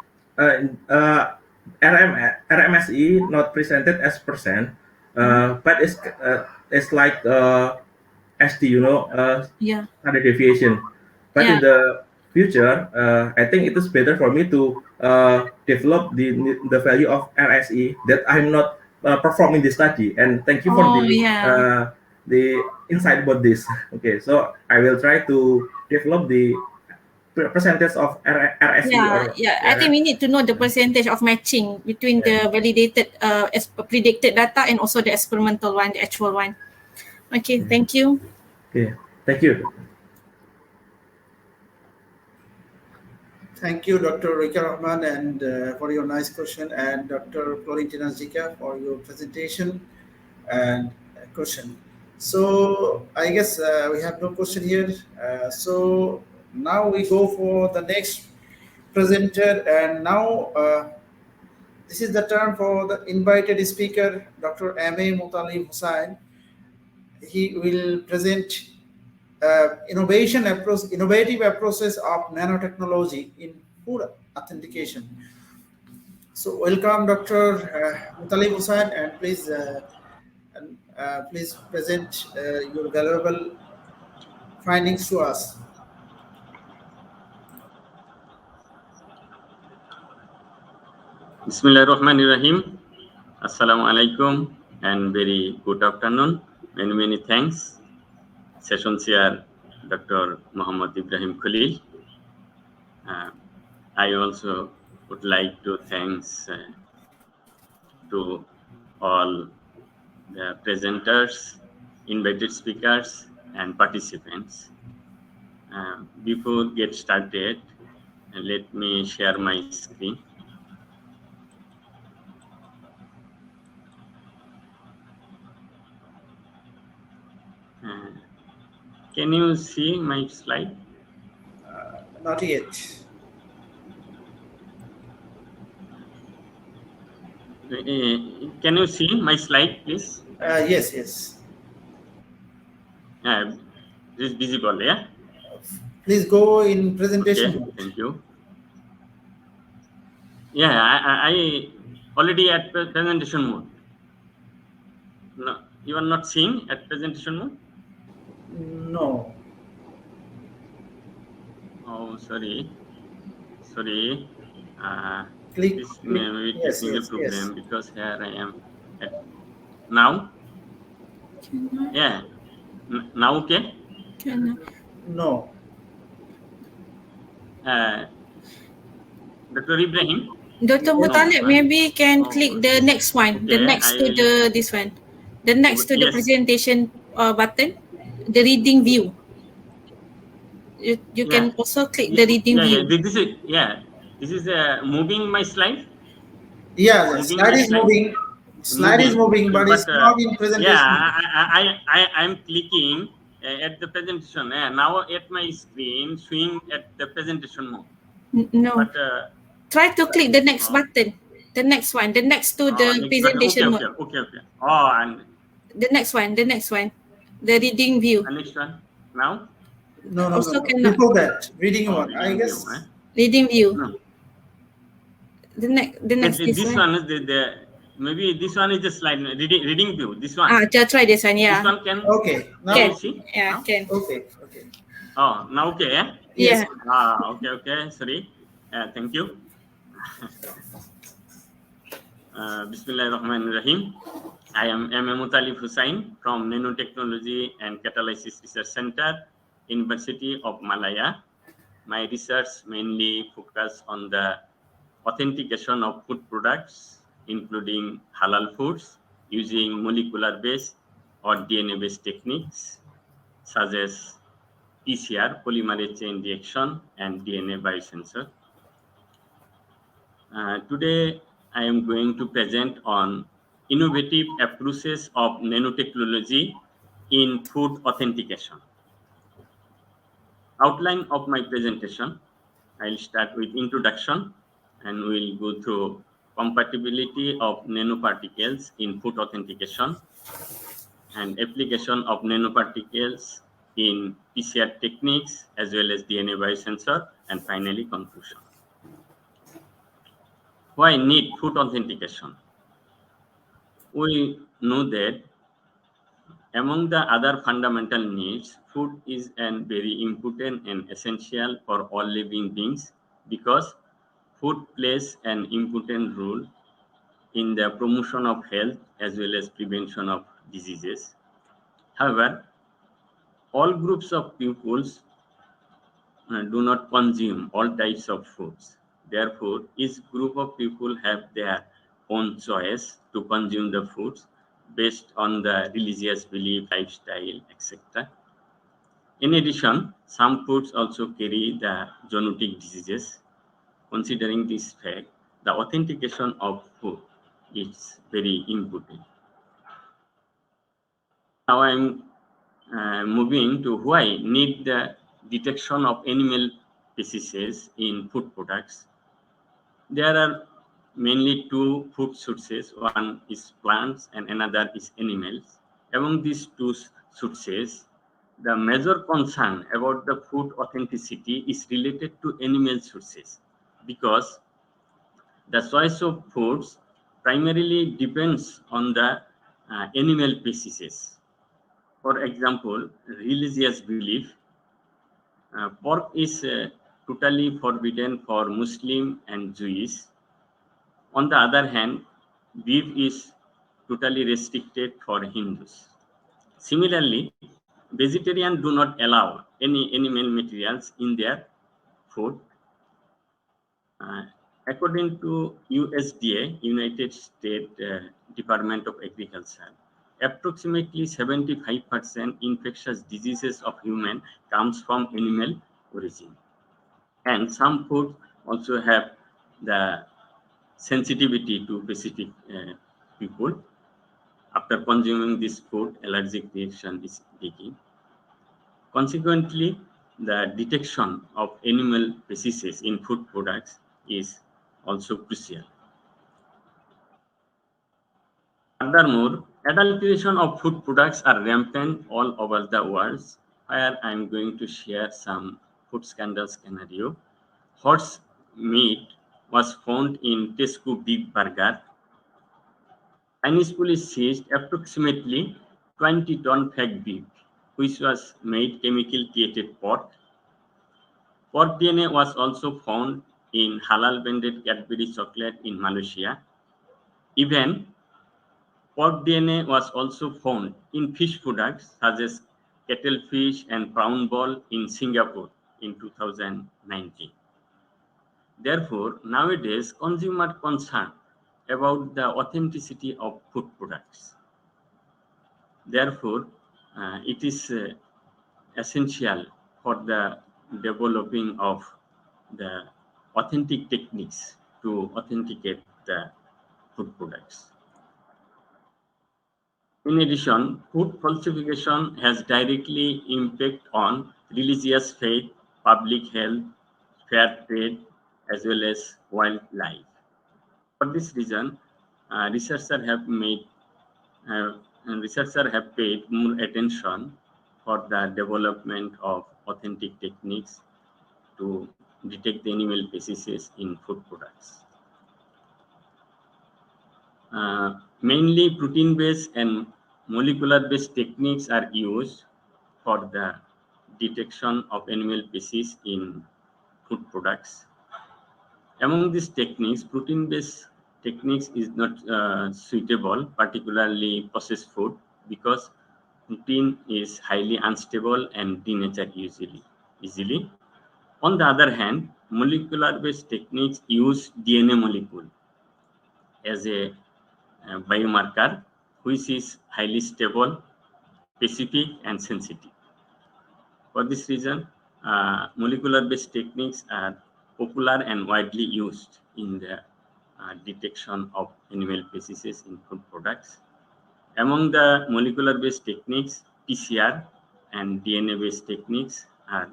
RMSE not presented as percent, but it's like SD, standard deviation. But in the future, I think it is better for me to develop the value of RSE that I'm not performing the study. And thank you for the the insight about this. Okay, so I will try to develop the percentage of RSE or I think we need to know the percentage of matching between the validated predicted data and also the experimental one, the actual one. Okay, thank you. Okay, thank you. Thank you, Dr. Rika Rahman, and for your nice question, and Dr. Florentina Zika for your presentation and question. So I guess we have no question here. So now we go for the next presenter, and now this is the turn for the invited speaker, Dr. M.A. Mutalim Hussain. He will present innovative approaches of nanotechnology in food authentication. So welcome, Dr. Mutalim Hussain, and please present your valuable findings to us. Bismillahirrahmanirrahim. Assalamu alaikum and very good afternoon. Many thanks. Session chair Dr. Muhammad Ibrahim Khalil. I also would like to thanks to all the presenters, invited speakers, and participants. Before get started, let me share my screen. Can you see my slide? Not yet. Can you see my slide, please? Yes. This is visible, yeah? Please go in presentation mode. Thank you. Yeah, I already at presentation mode. No, you are not seeing at presentation mode? No. Oh, sorry. Click. This may be technical problem because here I am. Now? Yeah. Now okay? No. Dr. Ibrahim? Dr. Mutalim, maybe can click the next one, the next to this one, the next to the presentation button, the reading view. You can also click the reading view. This is moving my slide. Yeah, the slide is moving. Slide is moving, but it's not in presentation. Yeah, I'm clicking at the presentation. Now at my screen, showing at the presentation mode. No. But, try to click the next button. The next one, the next to the presentation mode. Okay. Oh, and the next one, the reading view. Next one now. No. Also cannot. Before that, reading one. I guess. Reading view. No. The next. This one is the maybe this one is the slide reading view. This one. Just try this one. Yeah. This one can. Okay. Now can you see? Yeah. Can. Okay. Oh, now okay. Yeah. Yes. Okay. Sorry. Thank you. Bismillahirrahmanirrahim. I am M.A. Mutalim Hussain from Nanotechnology and Catalysis Research Center, University of Malaya. My research mainly focus on the authentication of food products, including halal foods, using molecular-based or DNA-based techniques, such as PCR, polymerase chain reaction, and DNA biosensor. Today, I am going to present on innovative approaches of nanotechnology in food authentication. Outline of my presentation, I'll start with introduction and we'll go through compatibility of nanoparticles in food authentication and application of nanoparticles in PCR techniques as well as DNA biosensor, and finally conclusion. Why need food authentication? We know that among the other fundamental needs, food is very important and essential for all living beings because food plays an important role in the promotion of health as well as prevention of diseases. However, all groups of pupils do not consume all types of foods. Therefore, each group of people have their own choice to consume the foods based on the religious belief, lifestyle, etc. In addition, some foods also carry the zoonotic diseases. Considering this fact, the authentication of food is very important. Now I'm moving to why need the detection of animal species in food products. There are mainly two food sources. One is plants and another is animals. Among these two sources, the major concern about the food authenticity is related to animal sources because the choice of foods primarily depends on the animal species. For example, religious belief, pork is totally forbidden for Muslim and Jewish. On the other hand, beef is totally restricted for Hindus. Similarly, vegetarians do not allow any animal materials in their food. According to USDA, United States Department of Agriculture, approximately 75% infectious diseases of human comes from animal origin. And some foods also have the sensitivity to specific people. After consuming this food, allergic reaction is begin. Consequently, the detection of animal species in food products is also crucial. Furthermore, adulteration of food products are rampant all over the world. Here I am going to share some food scandal scenario. Horse meat was found in Tesco beef burger. Chinese police seized approximately 20 ton fake beef, which was made chemical treated pork. Pork DNA was also found in halal blended Cadbury chocolate in Malaysia. Even pork DNA was also found in fish products such as cuttlefish and prawn ball in Singapore in 2019. Therefore, nowadays, consumers are concerned about the authenticity of food products. Therefore, it is essential for the developing of the authentic techniques to authenticate the food products. In addition, food falsification has directly impact on religious faith, public health, fair trade, as well as wildlife. For this reason, researchers have paid more attention for the development of authentic techniques to detect the animal species in food products. Mainly protein-based and molecular-based techniques are used for the detection of animal species in food products. Among these techniques, protein-based techniques is not suitable, particularly processed food, because protein is highly unstable and denatured easily. On the other hand, molecular-based techniques use DNA molecule as a biomarker, which is highly stable, specific, and sensitive. For this reason, molecular-based techniques are popular and widely used in the detection of animal species in food products. Among the molecular-based techniques, PCR and DNA-based techniques are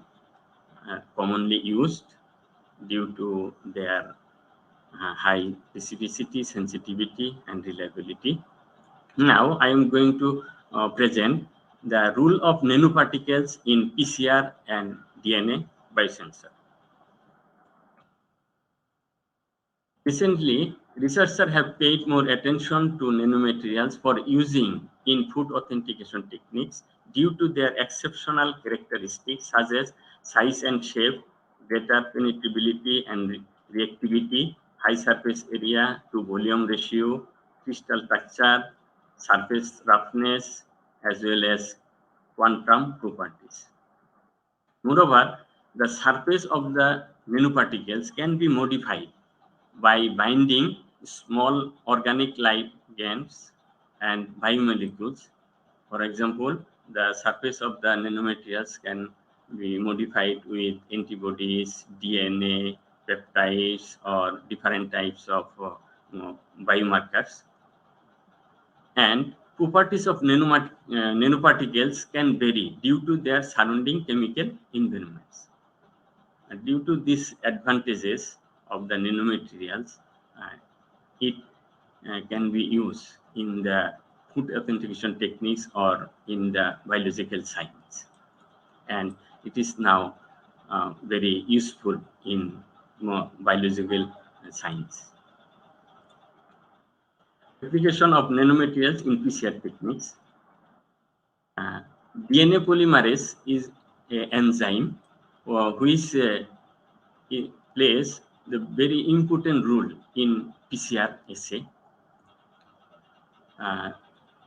commonly used due to their high specificity, sensitivity, and reliability. Now, I am going to present the role of nanoparticles in PCR and DNA biosensor. Recently, researchers have paid more attention to nanomaterials for using in food authentication techniques due to their exceptional characteristics such as size and shape, greater penetrability and reactivity, high surface area to volume ratio, crystal texture, surface roughness, as well as quantum properties. Moreover, the surface of the nanoparticles can be modified by binding small organic ligands and biomolecules. For example, the surface of the nanomaterials can be modified with antibodies, DNA, peptides, or different types of biomarkers. And properties of nanoparticles can vary due to their surrounding chemical environments. Due to these advantages of the nanomaterials, it can be used in the food authentication techniques or in the biological science. And it is now very useful in biological science. Application of nanomaterials in PCR techniques. DNA polymerase is an enzyme which plays the very important role in PCR assay.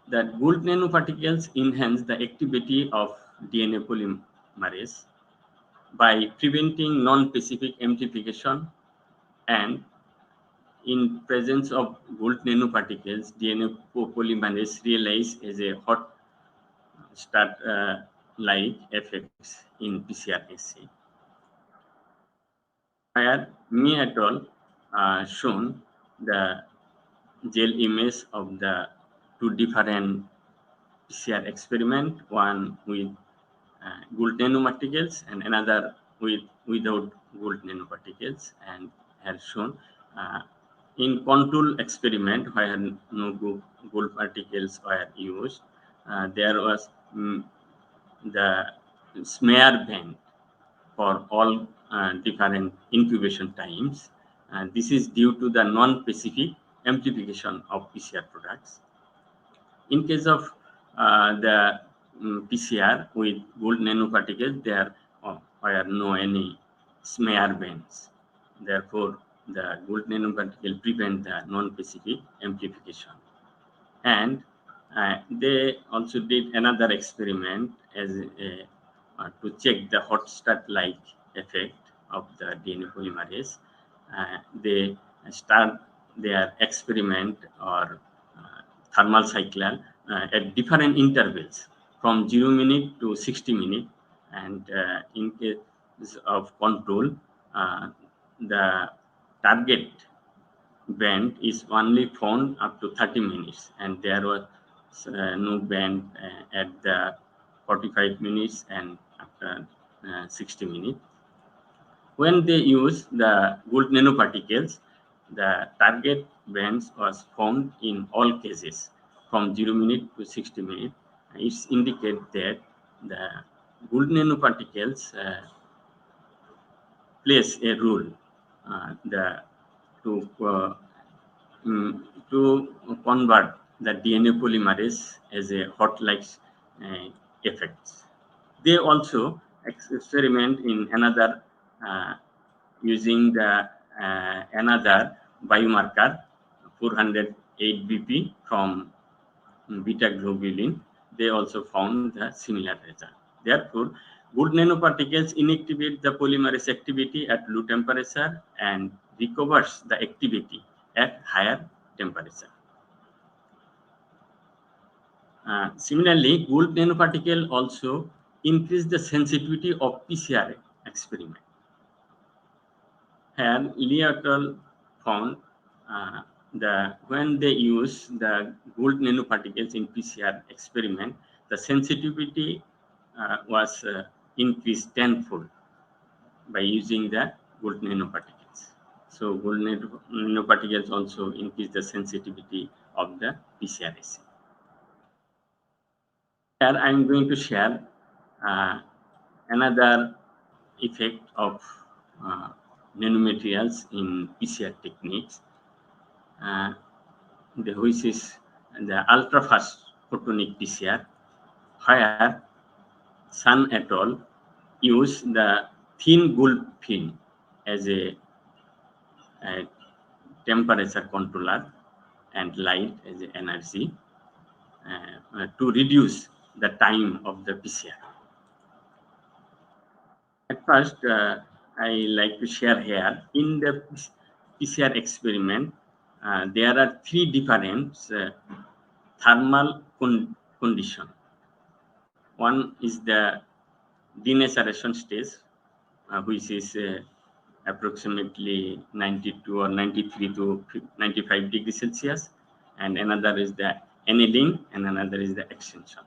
That gold nanoparticles enhance the activity of DNA polymerase by preventing non-specific amplification, and in presence of gold nanoparticles, DNA polymerase realize as a hot start like effects in PCR assay. Where me et al. Shown the gel image of the two different PCR experiment, one with gold nanoparticles and another without gold nanoparticles, and have shown in control experiment where no gold particles were used, there was the smear band for all different incubation times. This is due to the non-specific amplification of PCR products. In case of the PCR with gold nanoparticles, there were no any smear bands. Therefore, the gold nanoparticle prevent the non-specific amplification. And they also did another experiment as to check the hot start like effect of the DNA polymerase. They start their experiment or thermal cycle at different intervals from 0 minute to 60 minutes, and in case of control, the target band is only found up to 30 minutes, and there was no band at the 45 minutes and after 60 minutes. When they use the gold nanoparticles, the target bands was found in all cases from 0 minute to 60 minutes. It indicates that the gold nanoparticles plays a role to convert the DNA polymerase as a hot-like effects. They also experiment in another using the another biomarker 408 BP from beta globulin. They also found the similar result. Therefore, gold nanoparticles inactivate the polymerase activity at low temperature and recovers the activity at higher temperature. Similarly, gold nanoparticle also increase the sensitivity of PCR experiment. Here, Lee et al. Found when they use the gold nanoparticles in PCR experiment, the sensitivity was increased tenfold by using the gold nanoparticles. So gold nanoparticles also increase the sensitivity of the PCR assay. Here I am going to share another effect of nanomaterials in PCR techniques, which is the ultra-fast photonic PCR, where Sun et al. Use the thin gold film as a temperature controller and light as an energy to reduce the time of the PCR. At first, I like to share here, in the PCR experiment, there are three different thermal conditions. One is the denaturation stage, which is approximately 92 or 93 to 95 degrees Celsius, and another is the annealing, and another is the extension.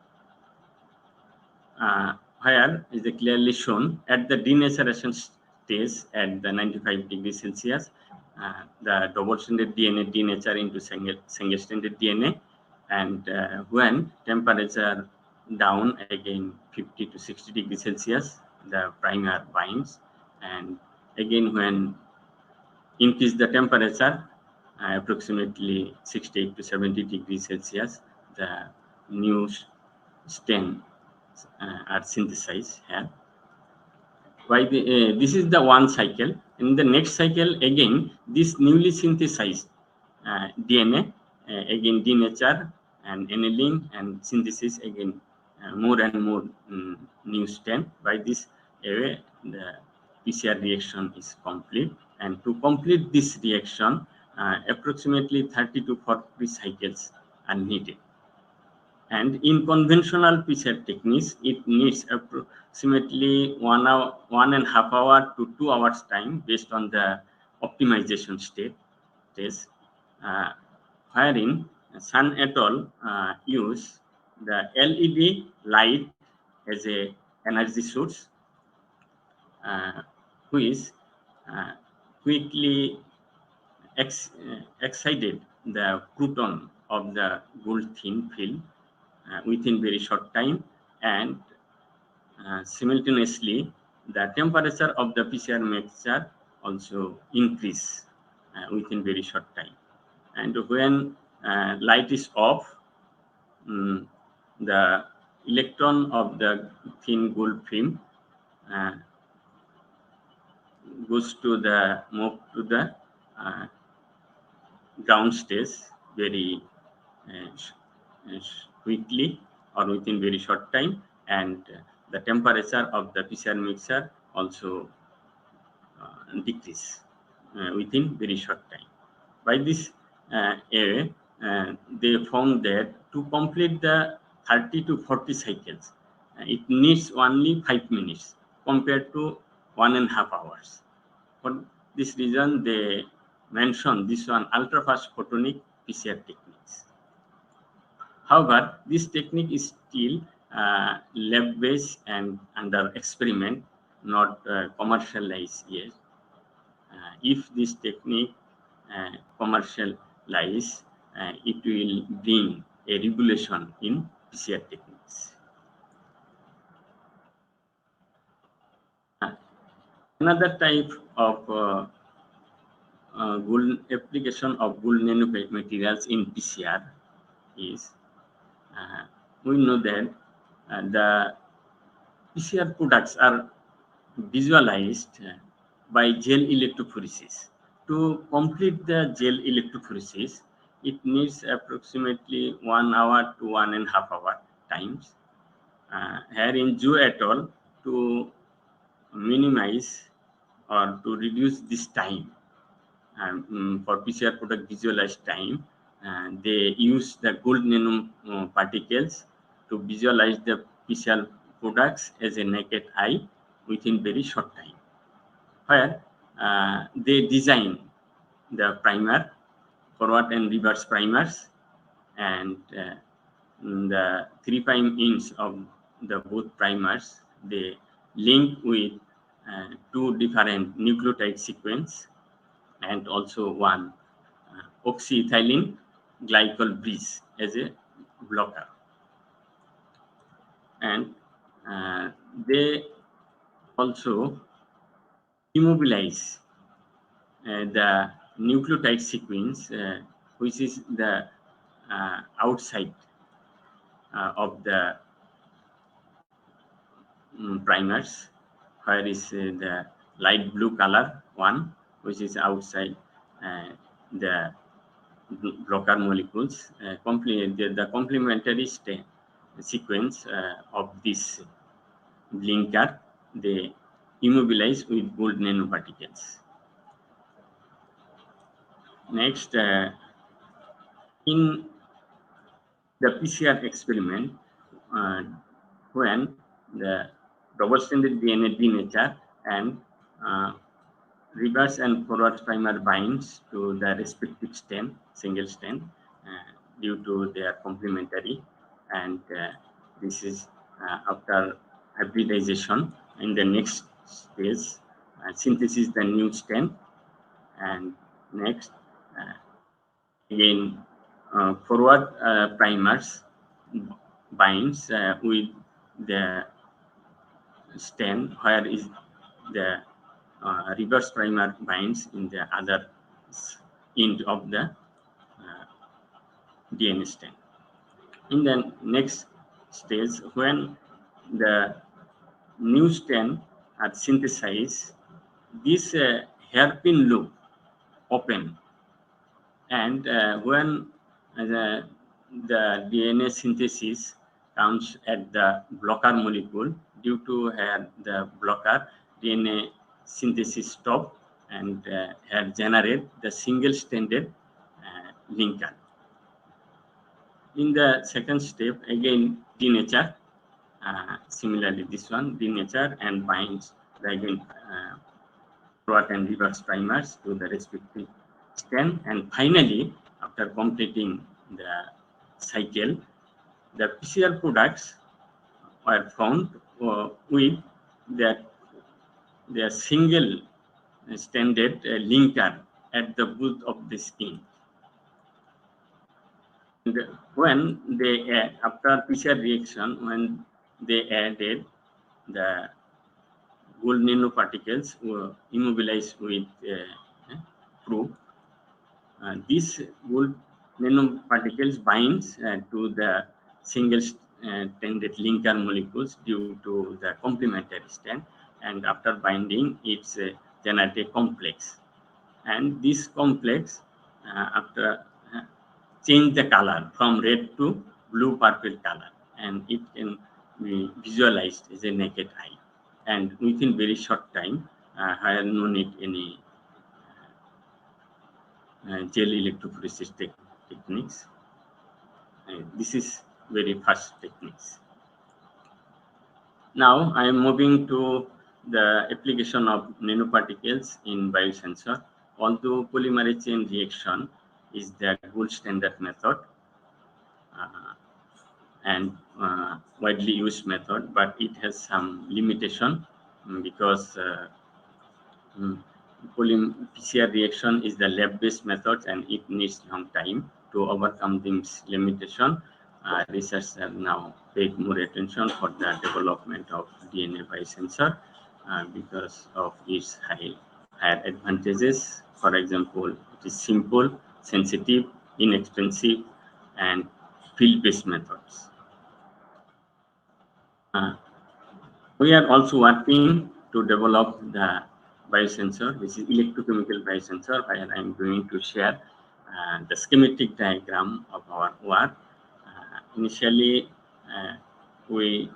Where is clearly shown at the denaturation stage at the 95 degrees Celsius, the double-stranded DNA denature into single-stranded DNA, and when temperature down again 50 to 60 degrees Celsius, the primer binds, and again when increase the temperature approximately 68 to 70 degrees Celsius, the new stain are synthesized here. This is the one cycle. In the next cycle, again this newly synthesized DNA again denature and annealing and synthesis again more and more new stain. By this way, the PCR reaction is complete, and to complete this reaction, approximately 30 to 40 cycles are needed. And in conventional PCR techniques, it needs approximately 1.5 hour to 2 hours time based on the optimization stage, wherein Sun et al. Use the LED light as a energy source, which quickly excited the proton of the gold thin film within very short time, and simultaneously the temperature of the PCR mixture also increase within very short time. And when light is off, the electron of the thin gold film move to the ground stage very quickly or within very short time, and the temperature of the PCR mixture also decrease within very short time. By this way, they found that to complete the 30 to 40 cycles, it needs only 5 minutes compared to 1.5 hours. For this reason, they mentioned this one ultra-fast photonic PCR techniques. However, this technique is still lab-based and under experiment, not commercialized yet. If this technique commercialized, it will bring a revolution in PCR techniques. Another type of application of gold nanomaterials in PCR is we know that the PCR products are visualized by gel electrophoresis. To complete the gel electrophoresis, it needs approximately 1 hour to 1.5 hour times. Here in Zhu et al., to minimize or to reduce this time for PCR product visualized time, they use the gold nanoparticles to visualize the PCR products as a naked eye within very short time, where they design the primer, forward and reverse primers, and the 3' ends of the both primers, they link with 2 different nucleotide sequence and also one oxyethylene glycol bridge as a blocker. And they also immobilize the nucleotide sequence, which is the outside of the primers, where is the light blue color one, which is outside the blocker molecules. The complementary sequence of this linker, they immobilize with gold nanoparticles. Next, in the PCR experiment, when the double-stranded DNA denature and reverse and forward primer binds to the respective strand, single strand, due to their complementary, and this is after hybridization. In the next stage, synthesis the new strand, and next again forward primers binds with the strand, where is the reverse primer binds in the other end of the DNA strand. In the next stage, when the new strand are synthesized, this hairpin loop open, and when the DNA synthesis comes at the blocker molecule, due to the blocker, DNA synthesis stop and have generate the single-stranded linker. In the second step, again denature, similarly this one denature and binds the again forward and reverse primers to the respective strand, and finally, after completing the cycle, the PCR products were found with the single stranded linker at the both of the skin. And when they add, after PCR reaction, when they added the gold nanoparticles were immobilized with probe, these gold nanoparticles binds to the single stranded linker molecules due to the complementary strand, and after binding it's generate a complex, and this complex after change the color from red to blue purple color, and it can be visualized as a naked eye, and within very short time, I no need any gel electrophoresis techniques. This is very fast techniques. Now I am moving to the application of nanoparticles in biosensor. Although polymerase chain reaction is the gold standard method and widely used method, but it has some limitation because PCR reaction is the lab-based method and it needs long time. To overcome this limitation, researchers have now paid more attention for the development of DNA biosensor because of its higher advantages. For example, it is simple, sensitive, inexpensive, and field-based methods. We are also working to develop the biosensor, which is electrochemical biosensor, where I am going to share the schematic diagram of our work. Initially, we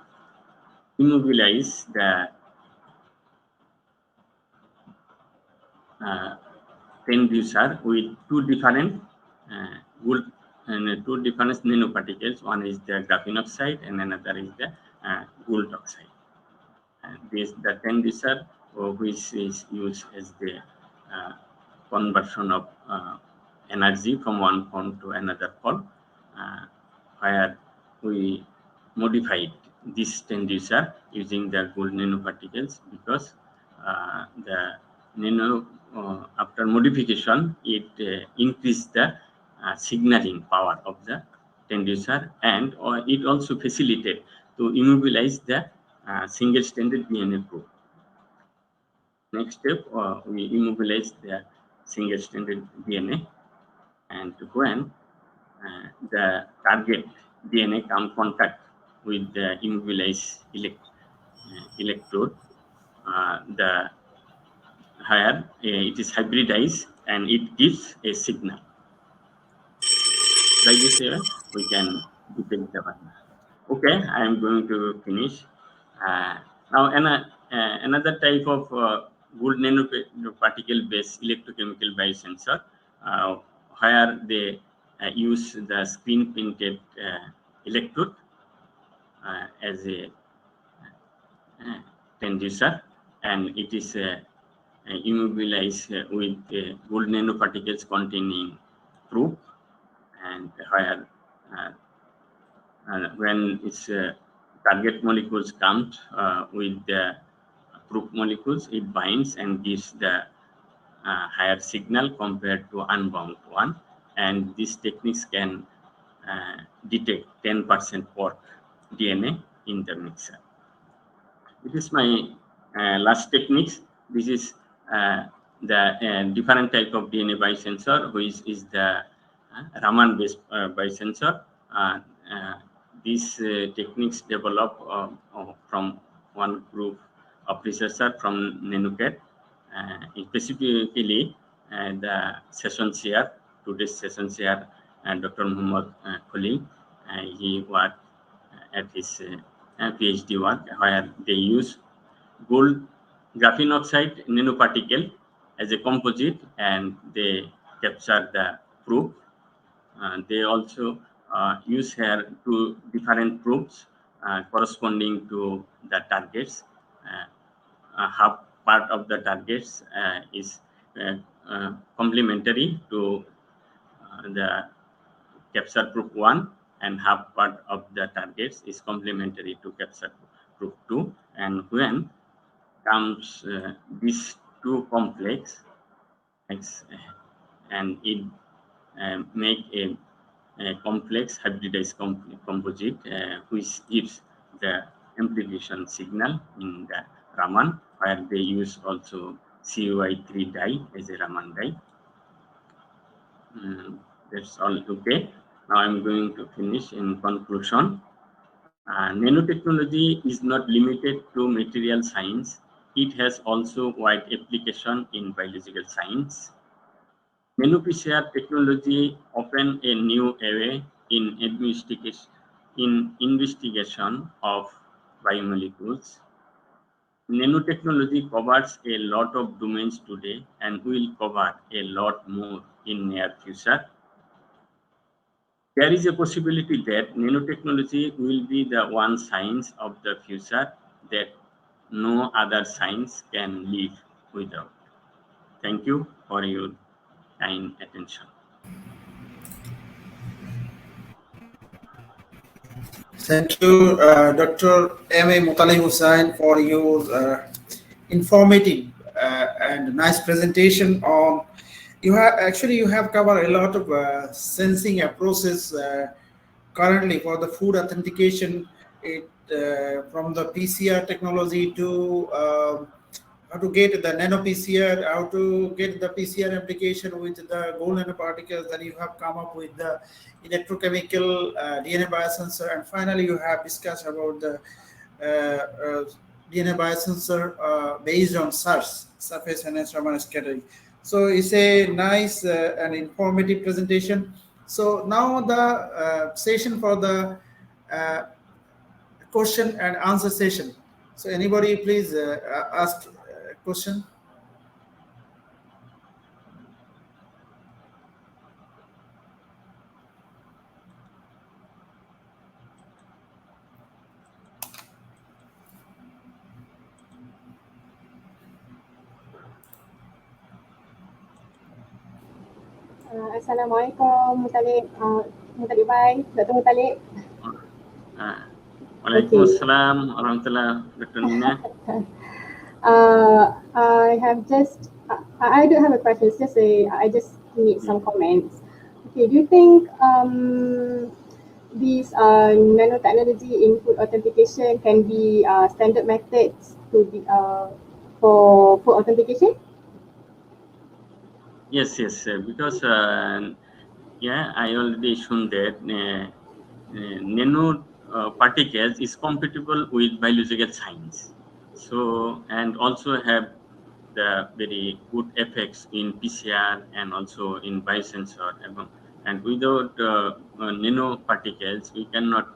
immobilize the transducer with two different nanoparticles. One is the graphene oxide and another is the gold oxide. The transducer, which is used as the conversion of energy from one form to another form, where we modified this transducer using the gold nanoparticles, because the nano after modification it increased the signaling power of the transducer, and it also facilitated to immobilize the single-stranded DNA probe. Next step, we immobilize the single-stranded DNA, and when the target DNA come contact with the immobilized electrode, the higher it is hybridized and it gives a signal. Like this, we can detect the one. Okay, I am going to finish. Now, another type of good nanoparticle-based electrochemical biosensor, where they use the screen-printed electrode as a transducer, and it is immobilized with gold nanoparticles containing probe, and where when its target molecules come with the proof molecules, it binds and gives the higher signal compared to unbound one, and these techniques can detect 10% port DNA in the mixer. It is my last techniques. This is the different type of DNA biosensor, which is the Raman-based biosensor. These techniques developed from one group of researchers from Nanotech. Specifically, the session chair, today's session chair, Dr. Muhammad Khalil, he worked at his PhD work, where they use gold graphene oxide nanoparticle as a composite, and they capture the proof. They also use here two different proofs corresponding to the targets. Half part of the targets is complementary to the capture proof 1, and half part of the targets is complementary to capture proof 2. And when comes these two complex, and it make a complex hybridized composite, which gives the amplification signal in the Raman, where they use also CUI3 dye as a Raman dye. That's all okay. Now I'm going to finish in conclusion. Nanotechnology is not limited to material science. It has also wide application in biological science. Nano-PCR technology open a new area in investigation of biomolecules. Nanotechnology covers a lot of domains today and will cover a lot more in near future. There is a possibility that nanotechnology will be the one science of the future that no other science can live without. Thank you for your kind attention. Thank you, Dr. M.A. Mutali Hussain, for your informative and nice presentation on. You have covered a lot of sensing approaches currently for the food authentication. From the PCR technology to how to get the nano PCR, how to get the PCR application with the gold nanoparticles. Then you have come up with the electrochemical DNA biosensor, and finally you have discussed about the DNA biosensor based on SARS, surface enhanced Raman scattering. So it's a nice and informative presentation. So now the session for the question and answer session. So anybody please ask a question. Assalamualaikum Mutalib, Mutalib bye, Dr. Mutalib. Waalaikumsalam warahmatullahi wabarakatuh. I have just, I don't have a question, it's just I just need some comments. Okay, do you think these nanotechnology input authentication can be standard methods to be for authentication? Yes, because yeah, I already shown that nano particles is compatible with biological science. So, and also have the very good effects in PCR and also in biosensor. And without nanoparticles, we cannot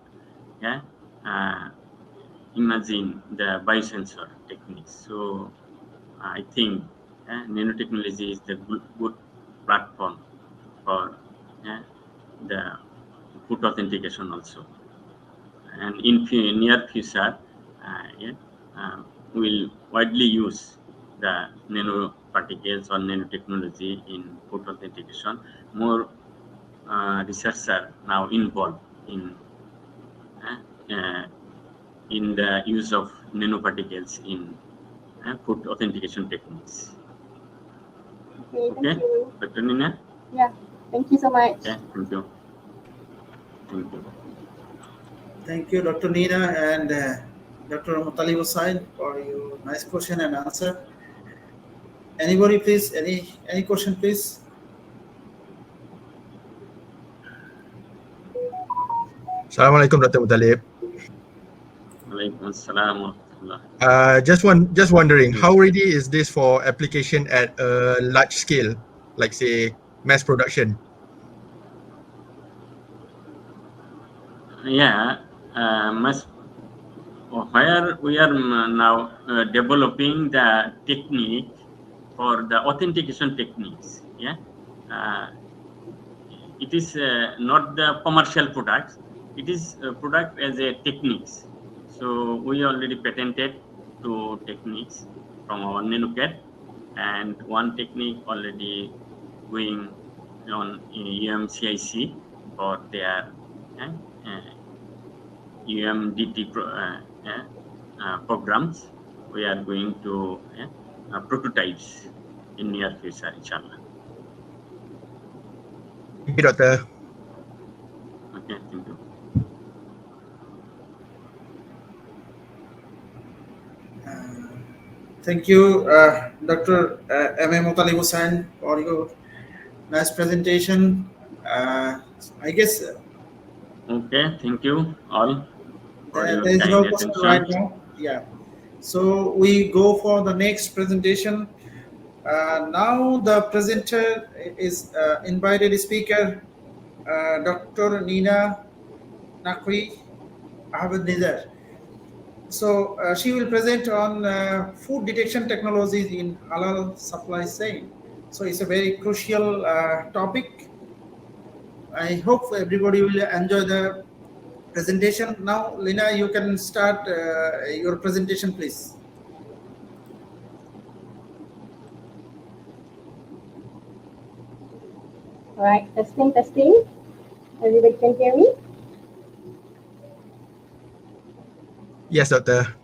imagine the biosensor techniques. So I think nanotechnology is the good platform for the food authentication also. And in near future, we'll widely use the nanoparticles or nanotechnology in food authentication. More researchers are now involved in the use of nanoparticles in food authentication techniques. Okay, thank you. Dr. Nina? Yeah, thank you so much. Okay, thank you. Thank you. Thank you, Dr. Nina and Dr. Muttalib Hussain, for your nice question and answer. Anybody, please? Any question, please? Assalamualaikum, Dr. Muttalib. Waalaikumsalam. Just wondering, how ready is this for application at a large scale, like say mass production? Yeah, where we are now developing the technique for the authentication techniques. Yeah, it is not the commercial products. It is a product as a techniques. So we already patented 2 techniques from our NanoCat, and 1 technique already going on UMCIC for their UMDT programs. We are going to prototypes in near future, inshallah. Thank you, Doctor. Okay, thank you. Thank you, Dr. M.A. Muttalib Hussain, for your nice presentation. I guess Okay, thank you all for your there is kind no question right attention. now. Yeah. So we go for the next presentation. Now the presenter is invited speaker, Dr. Nina Nakwi Ahmed Nizar. So she will present on food detection technologies in halal supply chain. So it's a very crucial topic. I hope everybody will enjoy the presentation. Now, Lina, you can start your presentation, please. All right, testing. Everybody can hear me? Yes, Doctor.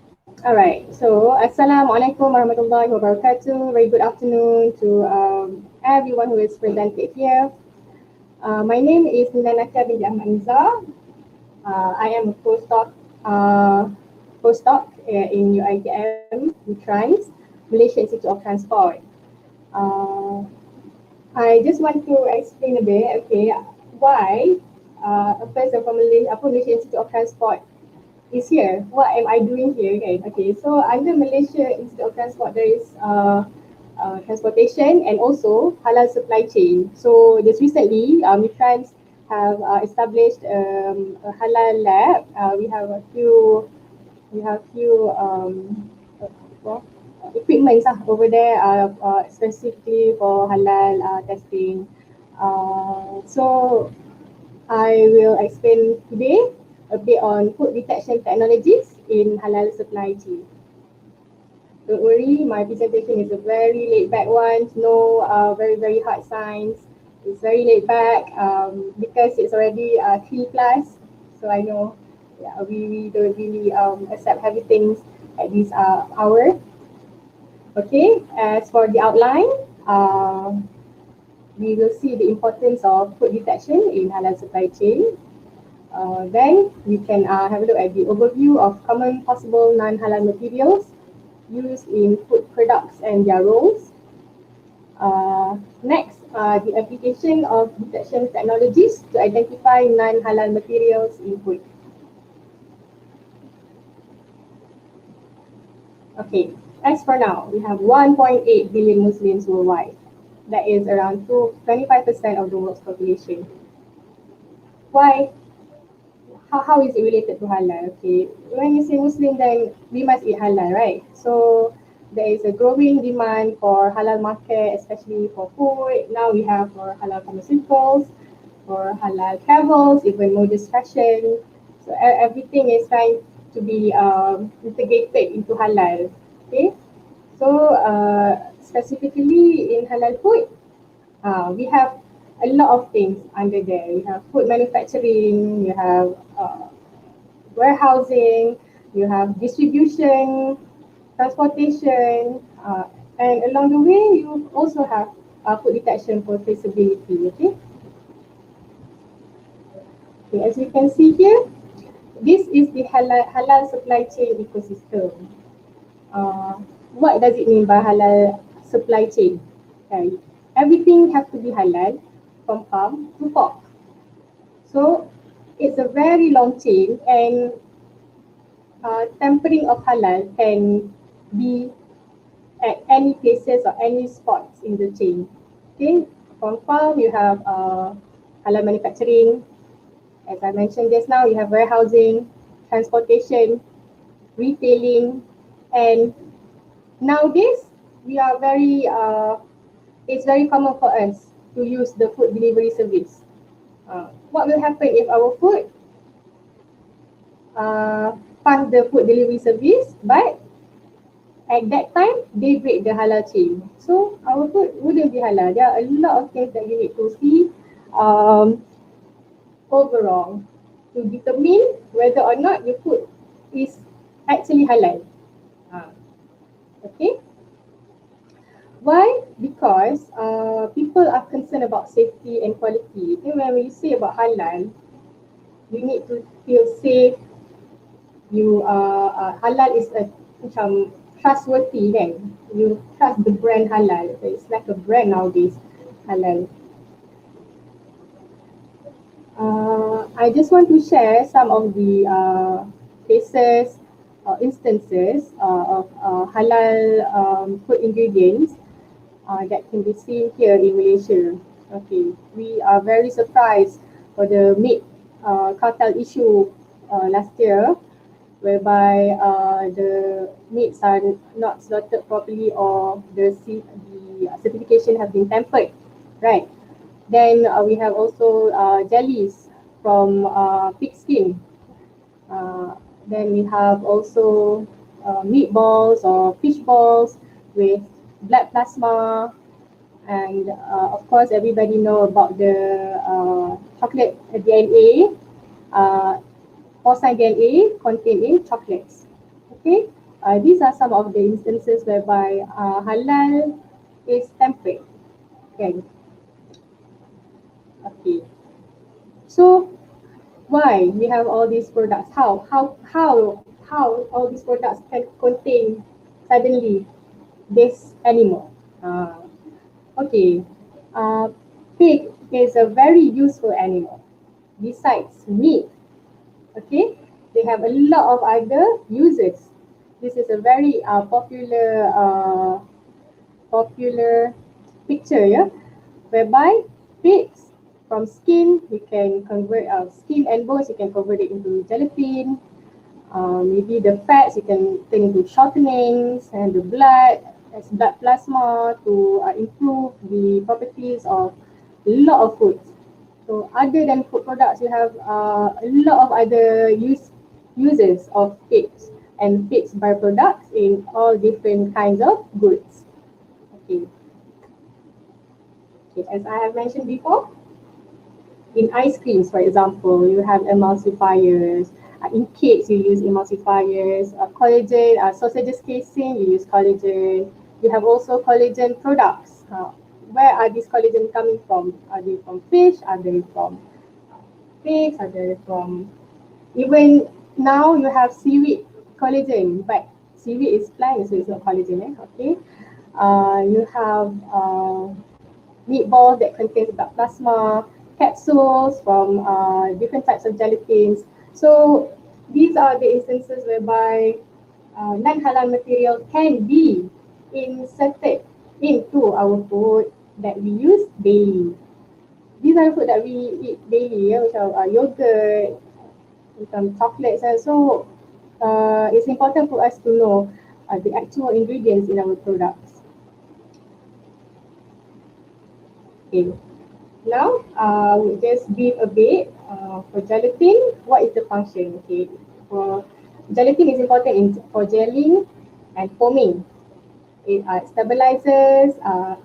All right, so Assalamualaikum warahmatullahi wabarakatuh. Very good afternoon to everyone who is presented here. My name is Nina Nakia binti Ahmad Nizar. I am a postdoc in UiTM in Trans, Malaysia Institute of Transport. I just want to explain a bit, okay, why a person from Malaysia Institute of Transport is here. What am I doing here again? Okay, so under Malaysia Institute of Transport, there is transportation and also halal supply chain. So just recently, MICNC have established a halal lab. We have a few equipments over there specifically for halal testing. So I will explain today a bit on food detection technologies in halal supply chain. Don't worry, my presentation is a very laid back one, no very hard science. It's very laid back because it's already 3 class, so I know we don't really accept heavy things at this hour. Okay, as for the outline, we will see the importance of food detection in halal supply chain. Then we can have a look at the overview of common possible non-halal materials used in food products and their roles. Next, the application of detection technologies to identify non-halal materials in food. Okay, as for now, we have 1.8 billion Muslims worldwide. That is around 25% of the world's population. Why how is it related to halal? Okay, when you say Muslim, then we must eat halal, right? So there is a growing demand for halal market, especially for food. Now we have for halal pharmaceuticals, for halal travels, even modest fashion. So everything is trying to be integrated into halal. Okay, so specifically in halal food, we have a lot of things under there. You have food manufacturing, you have warehousing, you have distribution, transportation, and along the way you also have food detection for traceability. Okay. Okay, as you can see here, this is the halal supply chain ecosystem. What does it mean by halal supply chain? Okay. Everything has to be halal from farm to fork. So it's a very long chain, and tempering of halal can be at any places or any spots in the chain. Okay, from farm you have halal manufacturing. As I mentioned just now, you have warehousing, transportation, retailing, and nowadays we are very it's very common for us to use the food delivery service. What will happen if our food pass the food delivery service, but at that time they break the halal chain? So our food wouldn't be halal. There are a lot of things that you need to see overall to determine whether or not your food is actually halal. Okay. Why? Because people are concerned about safety and quality. And when we say about halal, you need to feel safe. You halal is a macam trustworthy kan. You trust the brand halal. So it's like a brand nowadays, halal. I just want to share some of the cases or instances of halal food ingredients that can be seen here in Malaysia. Okay, we are very surprised for the meat cartel issue last year, whereby the meats are not slaughtered properly, or the certification has been tampered, right? Then we have also jellies from pig skin. Then we have also meatballs or fish balls with blood plasma, and of course everybody know about the chocolate DNA, porcine DNA contained in chocolates. Okay, these are some of the instances whereby halal is tempered. Okay. Okay. So why we have all these products? How all these products can contain suddenly this animal? Okay, pig is a very useful animal. Besides meat, okay, they have a lot of other uses. This is a very popular picture, yeah, whereby pigs, from skin you can convert skin and bones, you can convert it into gelatin. Maybe the fats you can turn into shortenings, and the blood as blood plasma to improve the properties of a lot of foods. So other than food products, you have a lot of other uses of pigs and pigs byproducts in all different kinds of goods. Okay. Okay, as I have mentioned before, in ice creams, for example, you have emulsifiers. In cakes, you use emulsifiers. Collagen, sausages casing, you use collagen. You have also collagen products. Where are these collagen coming from? Are they from fish? Are they from pigs? Are they from... Even now you have seaweed collagen, but seaweed is plant, so it's not collagen, okay? You have meatballs that contains blood plasma, capsules from different types of gelatins. So these are the instances whereby non-halal material can be inserted into our food that we use daily. These are food that we eat daily, which are yogurt, some chocolates. And so it's important for us to know the actual ingredients in our products. Okay. Now, we'll just brief a bit for gelatin. What is the function? Okay, for gelatin is important for gelling and foaming. It stabilizes,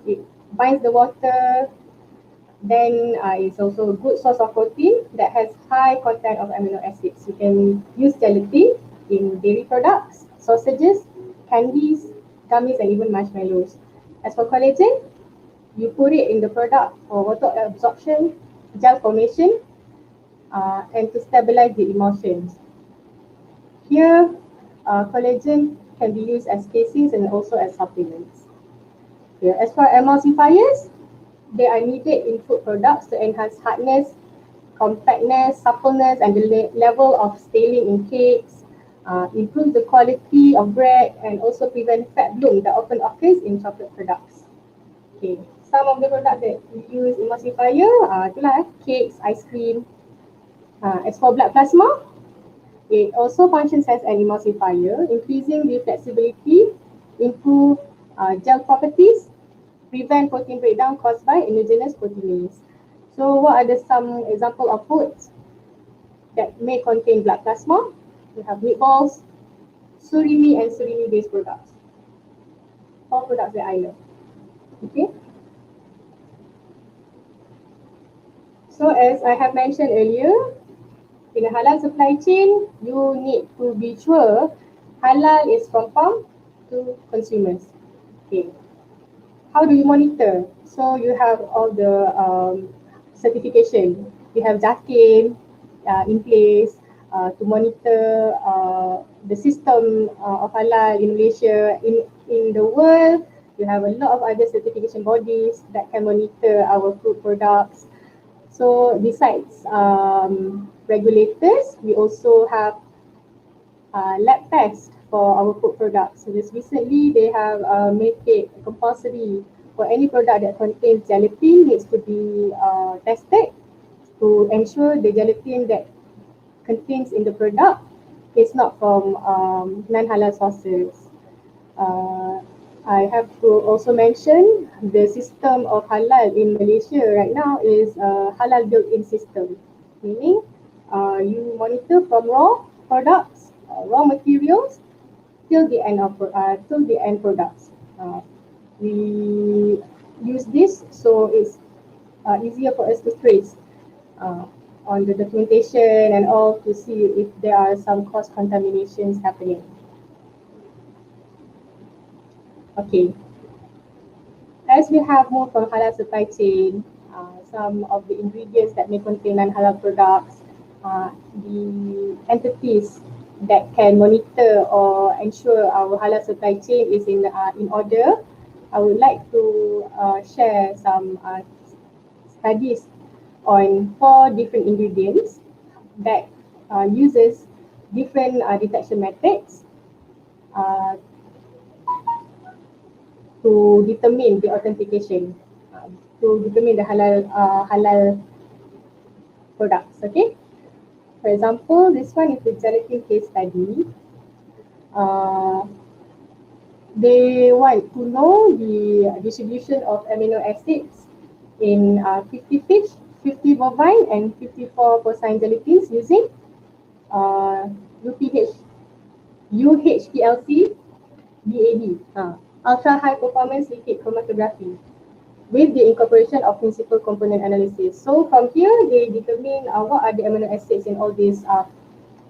it binds the water. Then it's also a good source of protein that has high content of amino acids. You can use gelatin in dairy products, sausages, candies, gummies, and even marshmallows. As for collagen, you put it in the product for water absorption, gel formation, and to stabilize the emulsions. Here, collagen can be used as casings and also as supplements. Here, as for emulsifiers, they are needed in food products to enhance hardness, compactness, suppleness, and the level of staling in cakes, improve the quality of bread, and also prevent fat bloom that often occurs in chocolate products. Okay, some of the products that we use emulsifier, itulah cakes, ice cream. As for blood plasma, it also functions as an emulsifier, increasing the flexibility, improve gel properties, prevent protein breakdown caused by endogenous proteinase. So what are some example of foods that may contain blood plasma? We have meatballs, surimi and surimi based products. All products that I know. Okay. So as I have mentioned earlier, in a halal supply chain, you need to be sure halal is from farm to consumers. Okay. How do you monitor? So you have all the certification. You have JAKIM in place to monitor the system of halal in Malaysia. In the world, you have a lot of other certification bodies that can monitor our food products. So besides regulators, we also have lab tests for our food products. So just recently, they have made it compulsory for any product that contains gelatin needs to be tested to ensure the gelatin that contains in the product is not from non-halal sources. I have to also mention the system of halal in Malaysia right now is a halal built-in system, meaning you monitor from raw products, raw materials till the end products. We use this so it's easier for us to trace on the documentation and all to see if there are some cross contaminations happening. Okay. As we have moved from halal supply chain, some of the ingredients that may contain non-halal products, the entities that can monitor or ensure our halal supply chain is in order. I would like to share some studies on 4 different ingredients that uses different detection methods to determine the authentication, to determine the halal products. Okay. For example, this one is the gelatin case study. They want to know the distribution of amino acids in 50 fish, 50 bovine, and 54 porcine gelatins using UHPLC BAD, ultra high performance liquid chromatography, with the incorporation of principal component analysis. So from here, they determine what are the amino acids in all these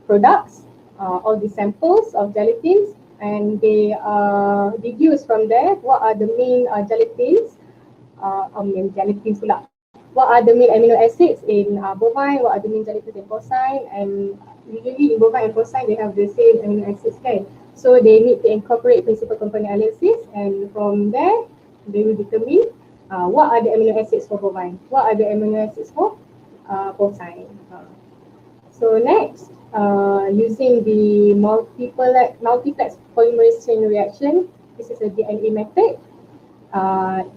products, all the samples of gelatins, and they deduce from there what are the main what are the main amino acids in bovine, what are the main gelatins in porcine, and usually in bovine and porcine they have the same amino acids, kan? So they need to incorporate principal component analysis, and from there they will determine what are the amino acids for bovine, what are the amino acids for porcine. So next, using the multiplex polymerase chain reaction, this is a DNA method.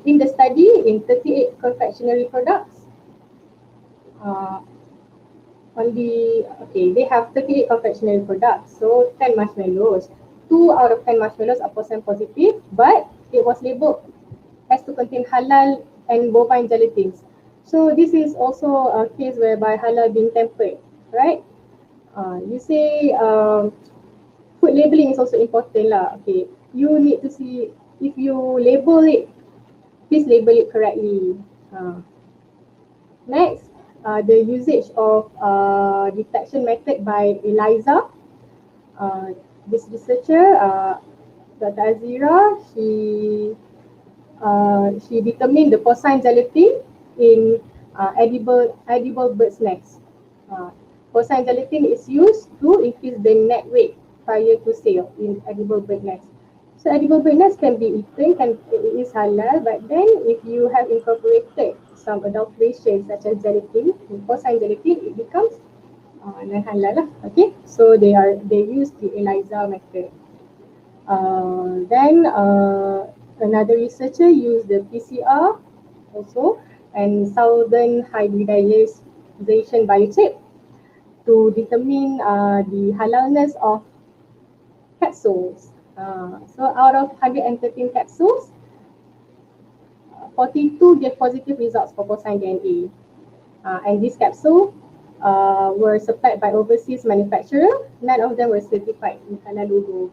In the study, in 38 confectionery products, they have 38 confectionery products, so 10 marshmallows. 2 out of 10 marshmallows are percent positive, but it was labeled as to contain halal and bovine gelatins. So this is also a case whereby halal being tempered, right? You say food labeling is also important lah. Okay, you need to see if you label it, please label it correctly. Next, the usage of detection method by ELISA. This researcher, Dr. Azira, she determined the porcine gelatin in edible bird's nest. Porcine gelatin is used to increase the net weight prior to sale in edible bird nest. So edible bird nest can be eaten, it is halal, but then if you have incorporated some adulteration such as gelatin, porcine gelatin, it becomes non-halal lah. Okay, so they use the ELISA method. Then another researcher used the PCR also and southern hybridization biochip to determine the halalness of capsules. So out of 113 capsules, 42 gave positive results for porcine DNA. And this capsule were supplied by overseas manufacturer. None of them were certified in halal logo.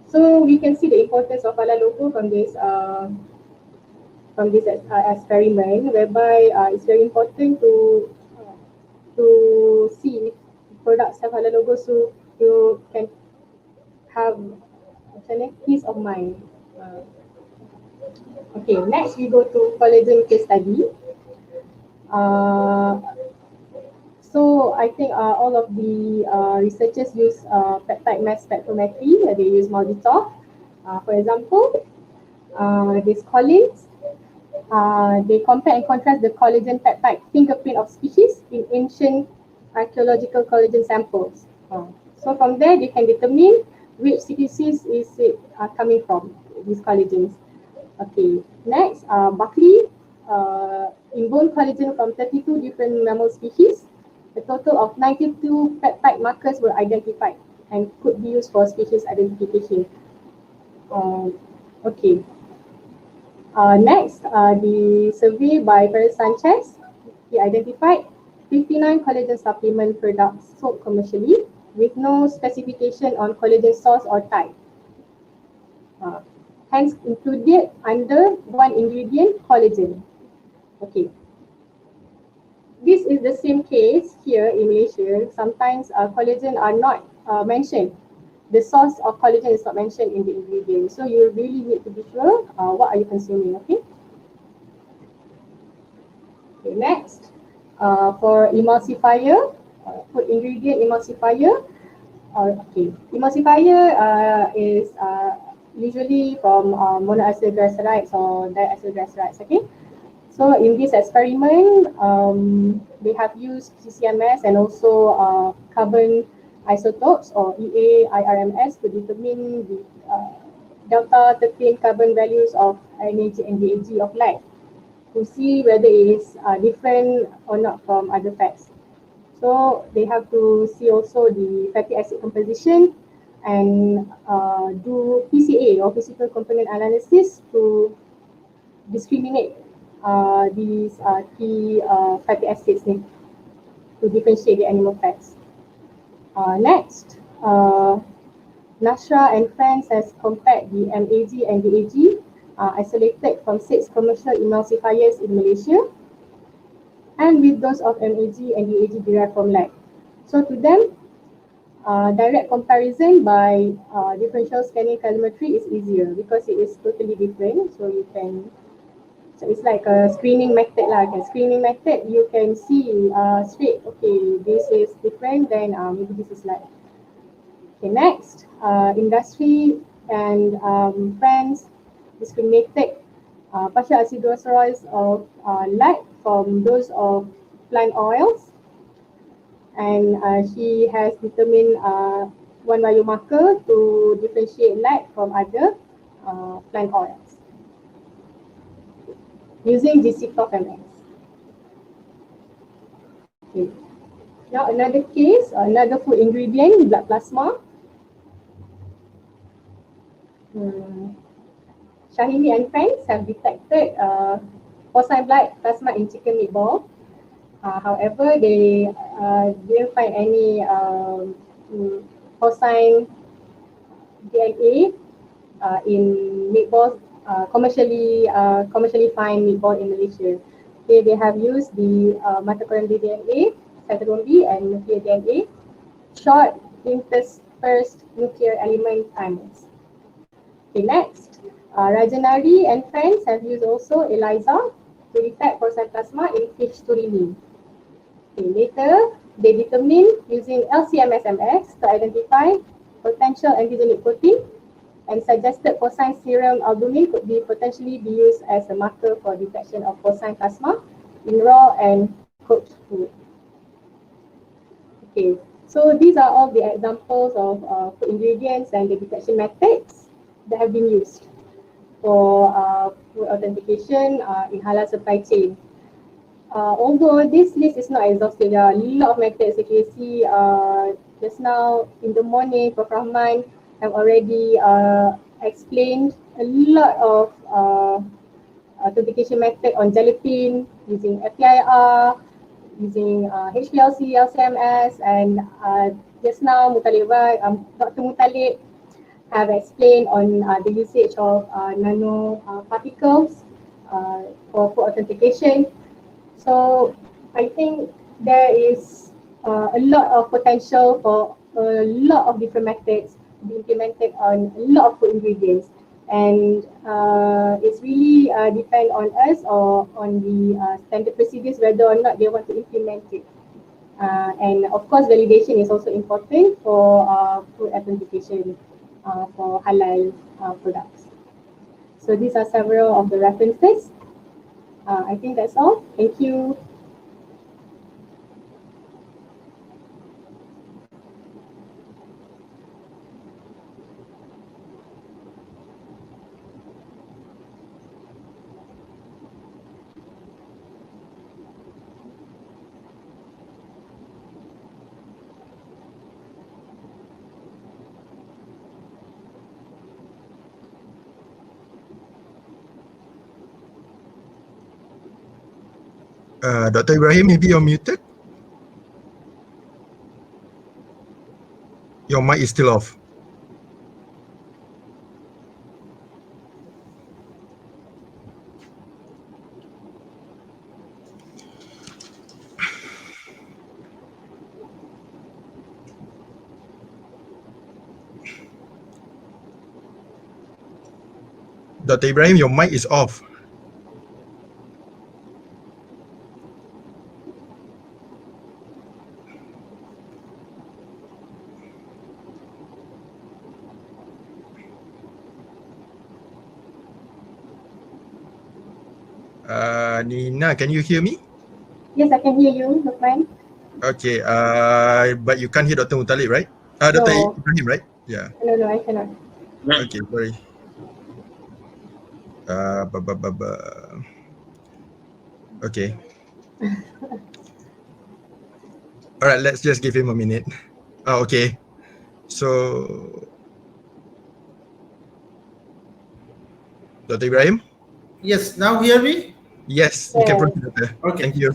So we can see the importance of halal logo from this experiment, whereby it's very important to see if products have halal logo, so you can have peace of mind. Okay, next we go to collagen case study. So I think all of the researchers use peptide mass spectrometry. They use Monitor. For example, this Collins, they compare and contrast the collagen peptide fingerprint of species in ancient archaeological collagen samples. So from there, they can determine which species is it coming from, these collagens. Okay, next, Buckley, in bone collagen from 32 different mammal species, a total of 92 peptide markers were identified and could be used for species identification. Okay. Next, the survey by Perez Sanchez, he identified 59 collagen supplement products sold commercially with no specification on collagen source or type. Hence included under one ingredient, collagen. Okay. This is the same case here in Malaysia. Sometimes collagen are not mentioned. The source of collagen is not mentioned in the ingredient. So you really need to be sure what are you consuming, okay? Okay, next. For emulsifier, food ingredient emulsifier. Okay, emulsifier is usually from monoacylglycerides or diacylglycerides, okay? So in this experiment, they have used GCMS and also carbon isotopes or EA IRMS to determine the delta 13 carbon values of NAG and DAG of light to see whether it is different or not from other fats. So they have to see also the fatty acid composition and do PCA or physical component analysis to discriminate these key fatty acids to differentiate the animal fats. Next, Nashra and friends has compared the MAG and DAG isolated from 6 commercial emulsifiers in Malaysia and with those of MAG and DAG derived from lab. So to them, direct comparison by differential scanning calorimetry is easier because it is totally different. So you can, so it's like a screening method lah. Screening method, you can see straight, okay, this is different, then maybe this is like. Okay, next, industry and friends discriminated partial acidosyroids of light from those of plant oils, and she has determined one biomarker to differentiate light from other plant oils using GC-TOF-MS. Okay. Now another case, another food ingredient, blood plasma. Shahini and friends have detected porcine blood plasma in chicken meatball. However, they didn't find any porcine DNA in meatballs, commercially fine meatball in Malaysia. Okay, they have used the mitochondrial DNA, cytochrome B, and nuclear DNA, short interspersed nuclear element timers. Okay, next, Rajanari and friends have used also ELISA to detect porcine plasma in fish surimi. Okay, later, they determined using LC-MS-MS to identify potential antigenic protein and suggested porcine serum albumin could be potentially be used as a marker for detection of porcine plasma in raw and cooked food. Okay, so these are all the examples of food ingredients and the detection methods that have been used for food authentication in halal supply chain. Although this list is not exhaustive, there are a lot of methods. If you see just now in the morning, Prof. Rahman have already explained a lot of authentication method on gelatin using FTIR, using HPLC, LCMS, and just now Dr. Mutalib have explained on the usage of nanoparticles for authentication. So I think there is a lot of potential for a lot of different methods to be implemented on a lot of food ingredients, and it's really depend on us or on the standard procedures whether or not they want to implement it. And of course, validation is also important for food authentication for halal products. So these are several of the references. I think that's all. Thank you. Dr. Ibrahim, maybe you're muted. Your mic is still off. Dr. Ibrahim, your mic is off. Nina, can you hear me? Yes, I can hear you, Lukman. Okay, but you can't hear Dr. Mutalib, right? Dr. No. Ibrahim, right? Yeah. No, I cannot. Okay, sorry. Okay. All right, let's just give him a minute. Okay. So, Dr. Ibrahim? Yes, now hear me? Yes, you can proceed, Doctor. Okay. Thank you.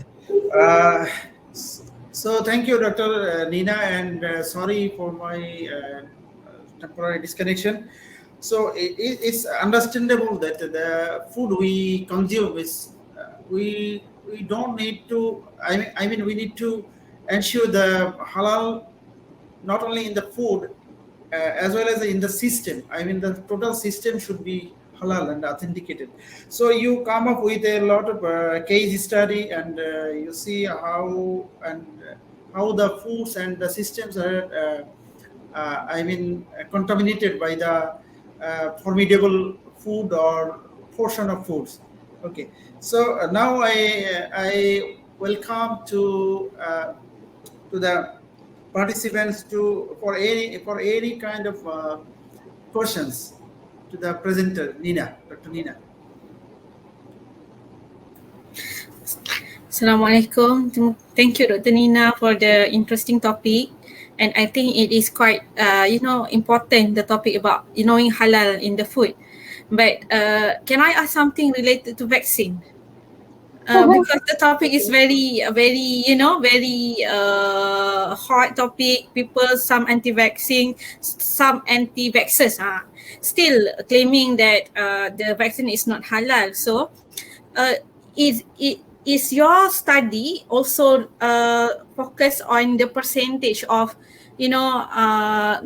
So thank you, Dr. Nina, and sorry for my temporary disconnection. So it's understandable that the food we consume is we don't need to. I mean we need to ensure the halal not only in the food as well as in the system. I mean the total system should be halal and authenticated. So you come up with a lot of case study, and you see how the foods and the systems are contaminated by the formidable food or portion of foods. Okay, so now I welcome to the participants for any kind of questions to the presenter, Nina, Dr. Nina. Assalamualaikum. Thank you, Dr. Nina, for the interesting topic. And I think it is quite, important, the topic about knowing halal in the food. But can I ask something related to vaccine? Because the topic is very, very, very hot topic. People, some anti-vaccine, some anti-vaxxers still claiming that the vaccine is not halal. So is your study also focus on the percentage of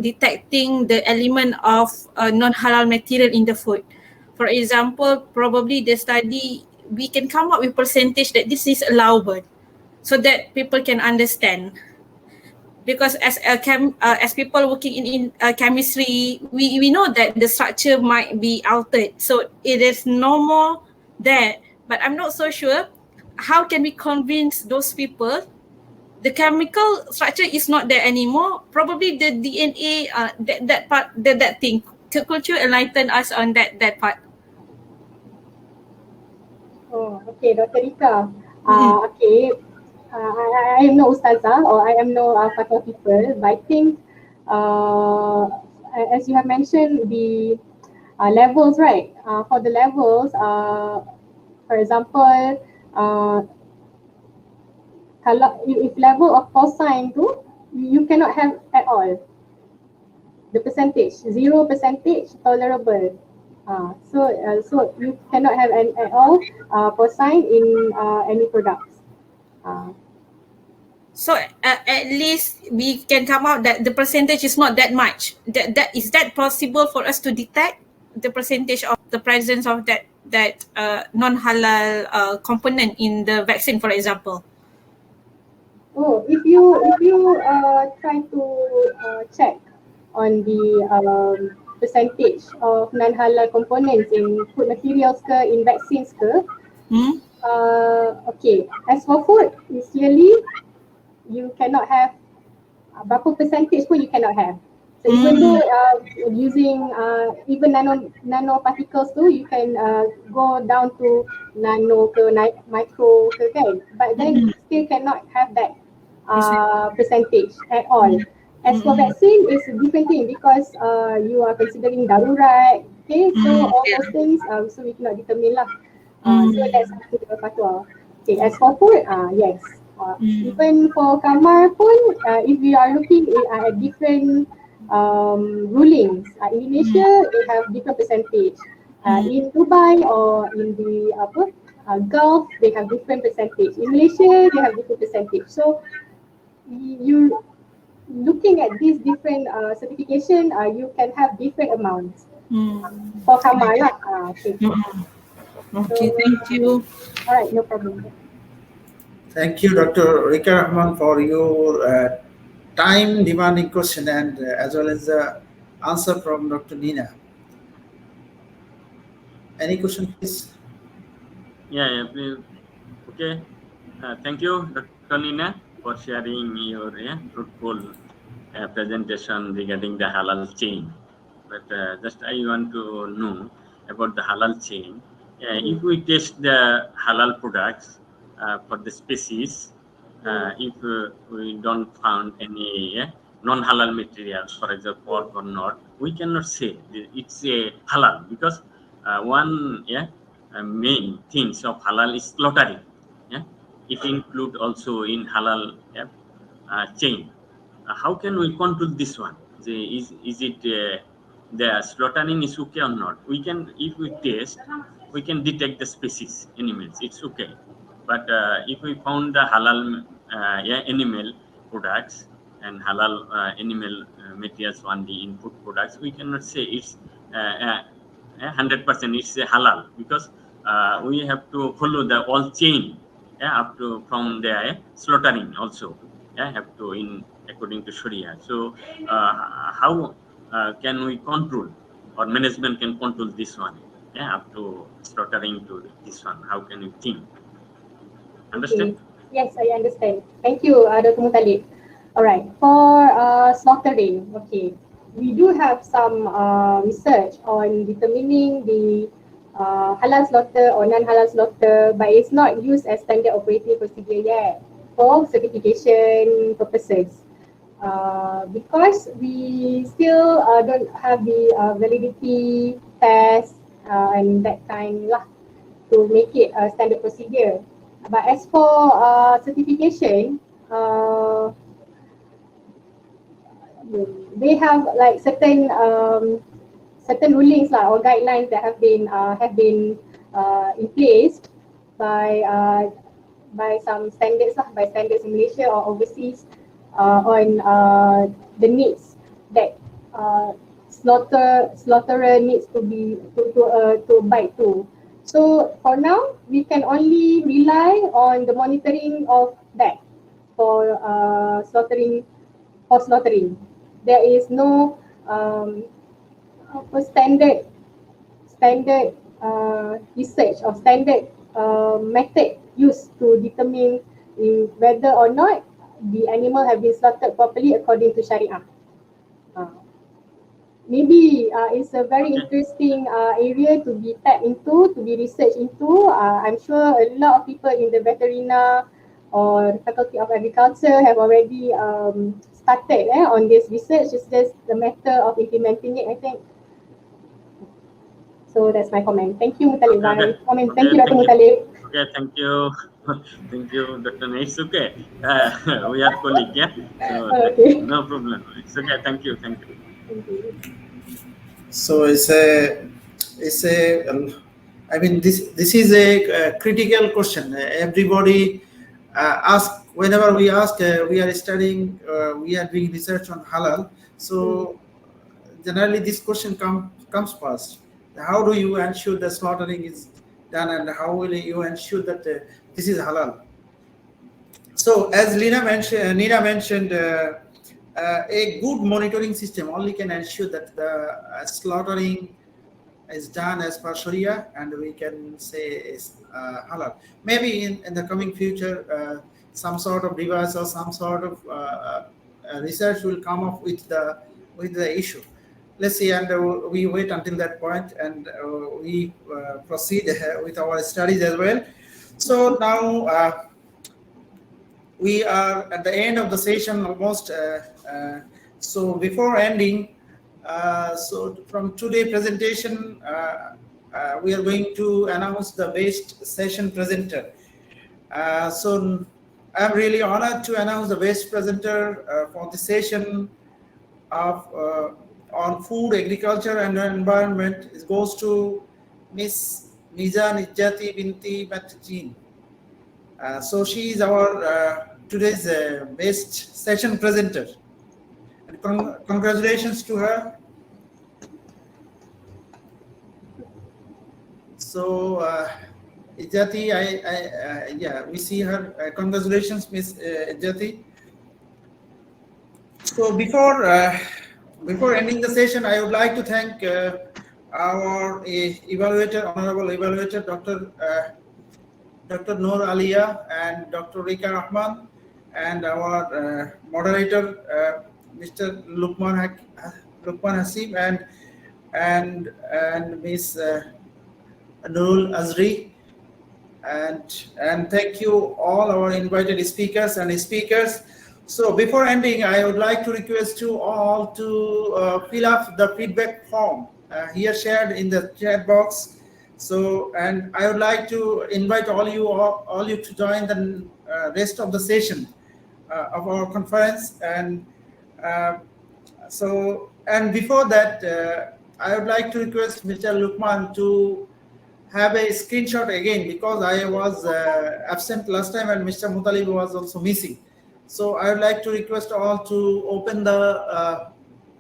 detecting the element of non-halal material in the food? For example, probably the study, we can come up with percentage that this is allowable so that people can understand. Because as people working in chemistry, we know that the structure might be altered, so it is normal there. But I'm not so sure how can we convince those people the chemical structure is not there anymore. Probably the DNA, that part, that thing. Could you enlighten us on that part? Oh, okay, Dr. Rika. Okay, I am no ustazah or I am no fatwa people, but I think as you have mentioned the levels, right? For the levels, for example, kalau if level of porcine tu you cannot have at all. The percentage, 0% tolerable. So you cannot have at all porcine in any products. So at least we can come out that the percentage is not that much. That is that possible for us to detect the percentage of the presence of that non-halal component in the vaccine, for example? Oh, if you try to check on the percentage of non-halal components in food materials ke, in vaccines ke, okay, as for food, it's clearly you cannot have berapa percentage pun you cannot have. So even though using even nanoparticles tu, you can go down to nano ke micro ke kan, but then still cannot have that percentage at all. As for vaccine, it's a different thing because you are considering darurat, okay, so all those things, so we cannot determine lah. So that's up to the fatwa. Okay, as for food, yes. Even for kamar pun, if we are looking at different rulings, Indonesia they have different percentage. In Dubai or in the Gulf, they have different percentage. In Malaysia, they have different percentage. So you looking at these different certification, you can have different amounts for kamar lah. Okay. Okay, thank you. All right, no problem. Thank you, Dr. Rika Rahman, for your time-demanding question and as well as the answer from Dr. Nina. Any question, please? Yeah, please. Okay. Thank you, Dr. Nina, for sharing your fruitful presentation regarding the halal chain. But just I want to know about the halal chain. If we test the halal products for the species, if we don't found any non-halal material, for example, pork or not, we cannot say it's a halal because one main things of halal is slaughtering. It include also in halal chain. How can we control this one? Is it the slaughtering is okay or not? We can, if we test, we can detect the species animals. It's okay. But if we found the halal animal products and halal animal materials on the input products, we cannot say it's 100% it's halal because we have to follow the all chain up to from the slaughtering also have to in according to Sharia. So how can we control or management can control this one up to slaughtering to this one? How can you think? Understand? Okay. Yes, I understand. Thank you, Dr. Mutalib. All right, for slaughtering, okay, we do have some research on determining the halal slaughter or non-halal slaughter, but it's not used as standard operating procedure yet for certification purposes. Because we still don't have the validity test and that kind lah to make it a standard procedure. But as for certification, they have like certain rulings lah or guidelines that have been in place by some standards lah, by standards in Malaysia or overseas on the needs that slaughterer needs to abide to. So for now, we can only rely on the monitoring of that for slaughtering. There is no standard research or standard method used to determine whether or not the animal have been slaughtered properly according to Sharia. Maybe it's a very interesting area to be tapped into, to be researched into. I'm sure a lot of people in the veterinary or Faculty of Agriculture have already started on this research. It's just the matter of implementing it, I think. So that's my comment. Thank you, Mutalib. Thank you, Dr. Mutalib. Okay, thank you. Thank you, Dr. Nais. Okay, we are colleagues, yeah? So, okay. No problem. It's okay, thank you. Thank you. So I mean, this is a critical question. Everybody ask, whenever we ask, we are studying, we are doing research on halal. So generally this question comes first. How do you ensure the slaughtering is done, and how will you ensure that this is halal? So as Nina mentioned, a good monitoring system only can ensure that the slaughtering is done as per Sharia, and we can say is halal. Maybe in the coming future, some sort of device or some sort of research will come up with the issue. Let's see, and we wait until that point, and we proceed with our studies as well. So now we are at the end of the session almost. So before ending, so from today's presentation, we are going to announce the best session presenter. So I'm really honored to announce the best presenter for the session of on food, agriculture, and environment. It goes to Miss Mizan Ijjati Binti Matjin. So she is our today's best session presenter. And congratulations to her. So Ijjati, yeah, we see her. Congratulations, Miss Ijjati. So before ending the session, I would like to thank our evaluator, honorable evaluator, Dr. Noor Alia and Dr. Rika Rahman, and our moderator, Mr. Lukman Hasib, and Miss Nurul Azri, and thank you all our invited speakers and speakers. So before ending, I would like to request you all to fill up the feedback form here shared in the chat box. So, and I would like to invite all you to join the rest of the session of our conference. And so, and before that, I would like to request Mr. Lukman to have a screenshot again, because I was absent last time and Mr. Mutalib was also missing. So I would like to request all to open the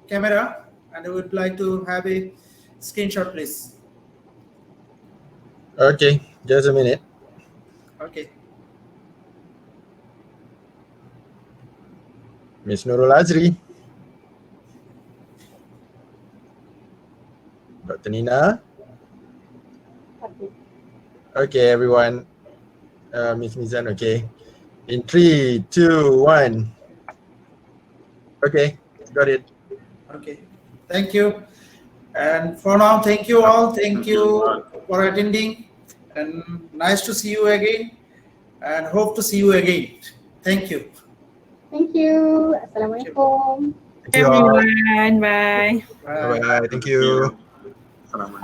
camera, and I would like to have a screenshot, please. Okay, just a minute. Okay. Miss Nurul Azri. Dr. Nina. Okay, everyone. Miss Mizan, okay. In 3, 2, 1. Okay, got it. Okay, thank you. And for now, thank you all. Thank you for attending, and nice to see you again, and hope to see you again. Thank you. Thank you. Assalamualaikum. Thank you all. Everyone, bye. Bye. Thank you.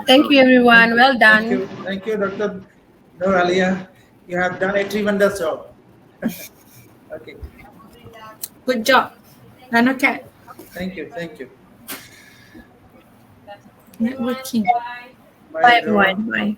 Thank you, everyone. Well Thank done. you. Thank you, Dr. Nur Alia. You have done a tremendous job. Okay. Good job. Nanocat. Thank you. Thank you. Networking. Bye, Bye, everyone. Bye.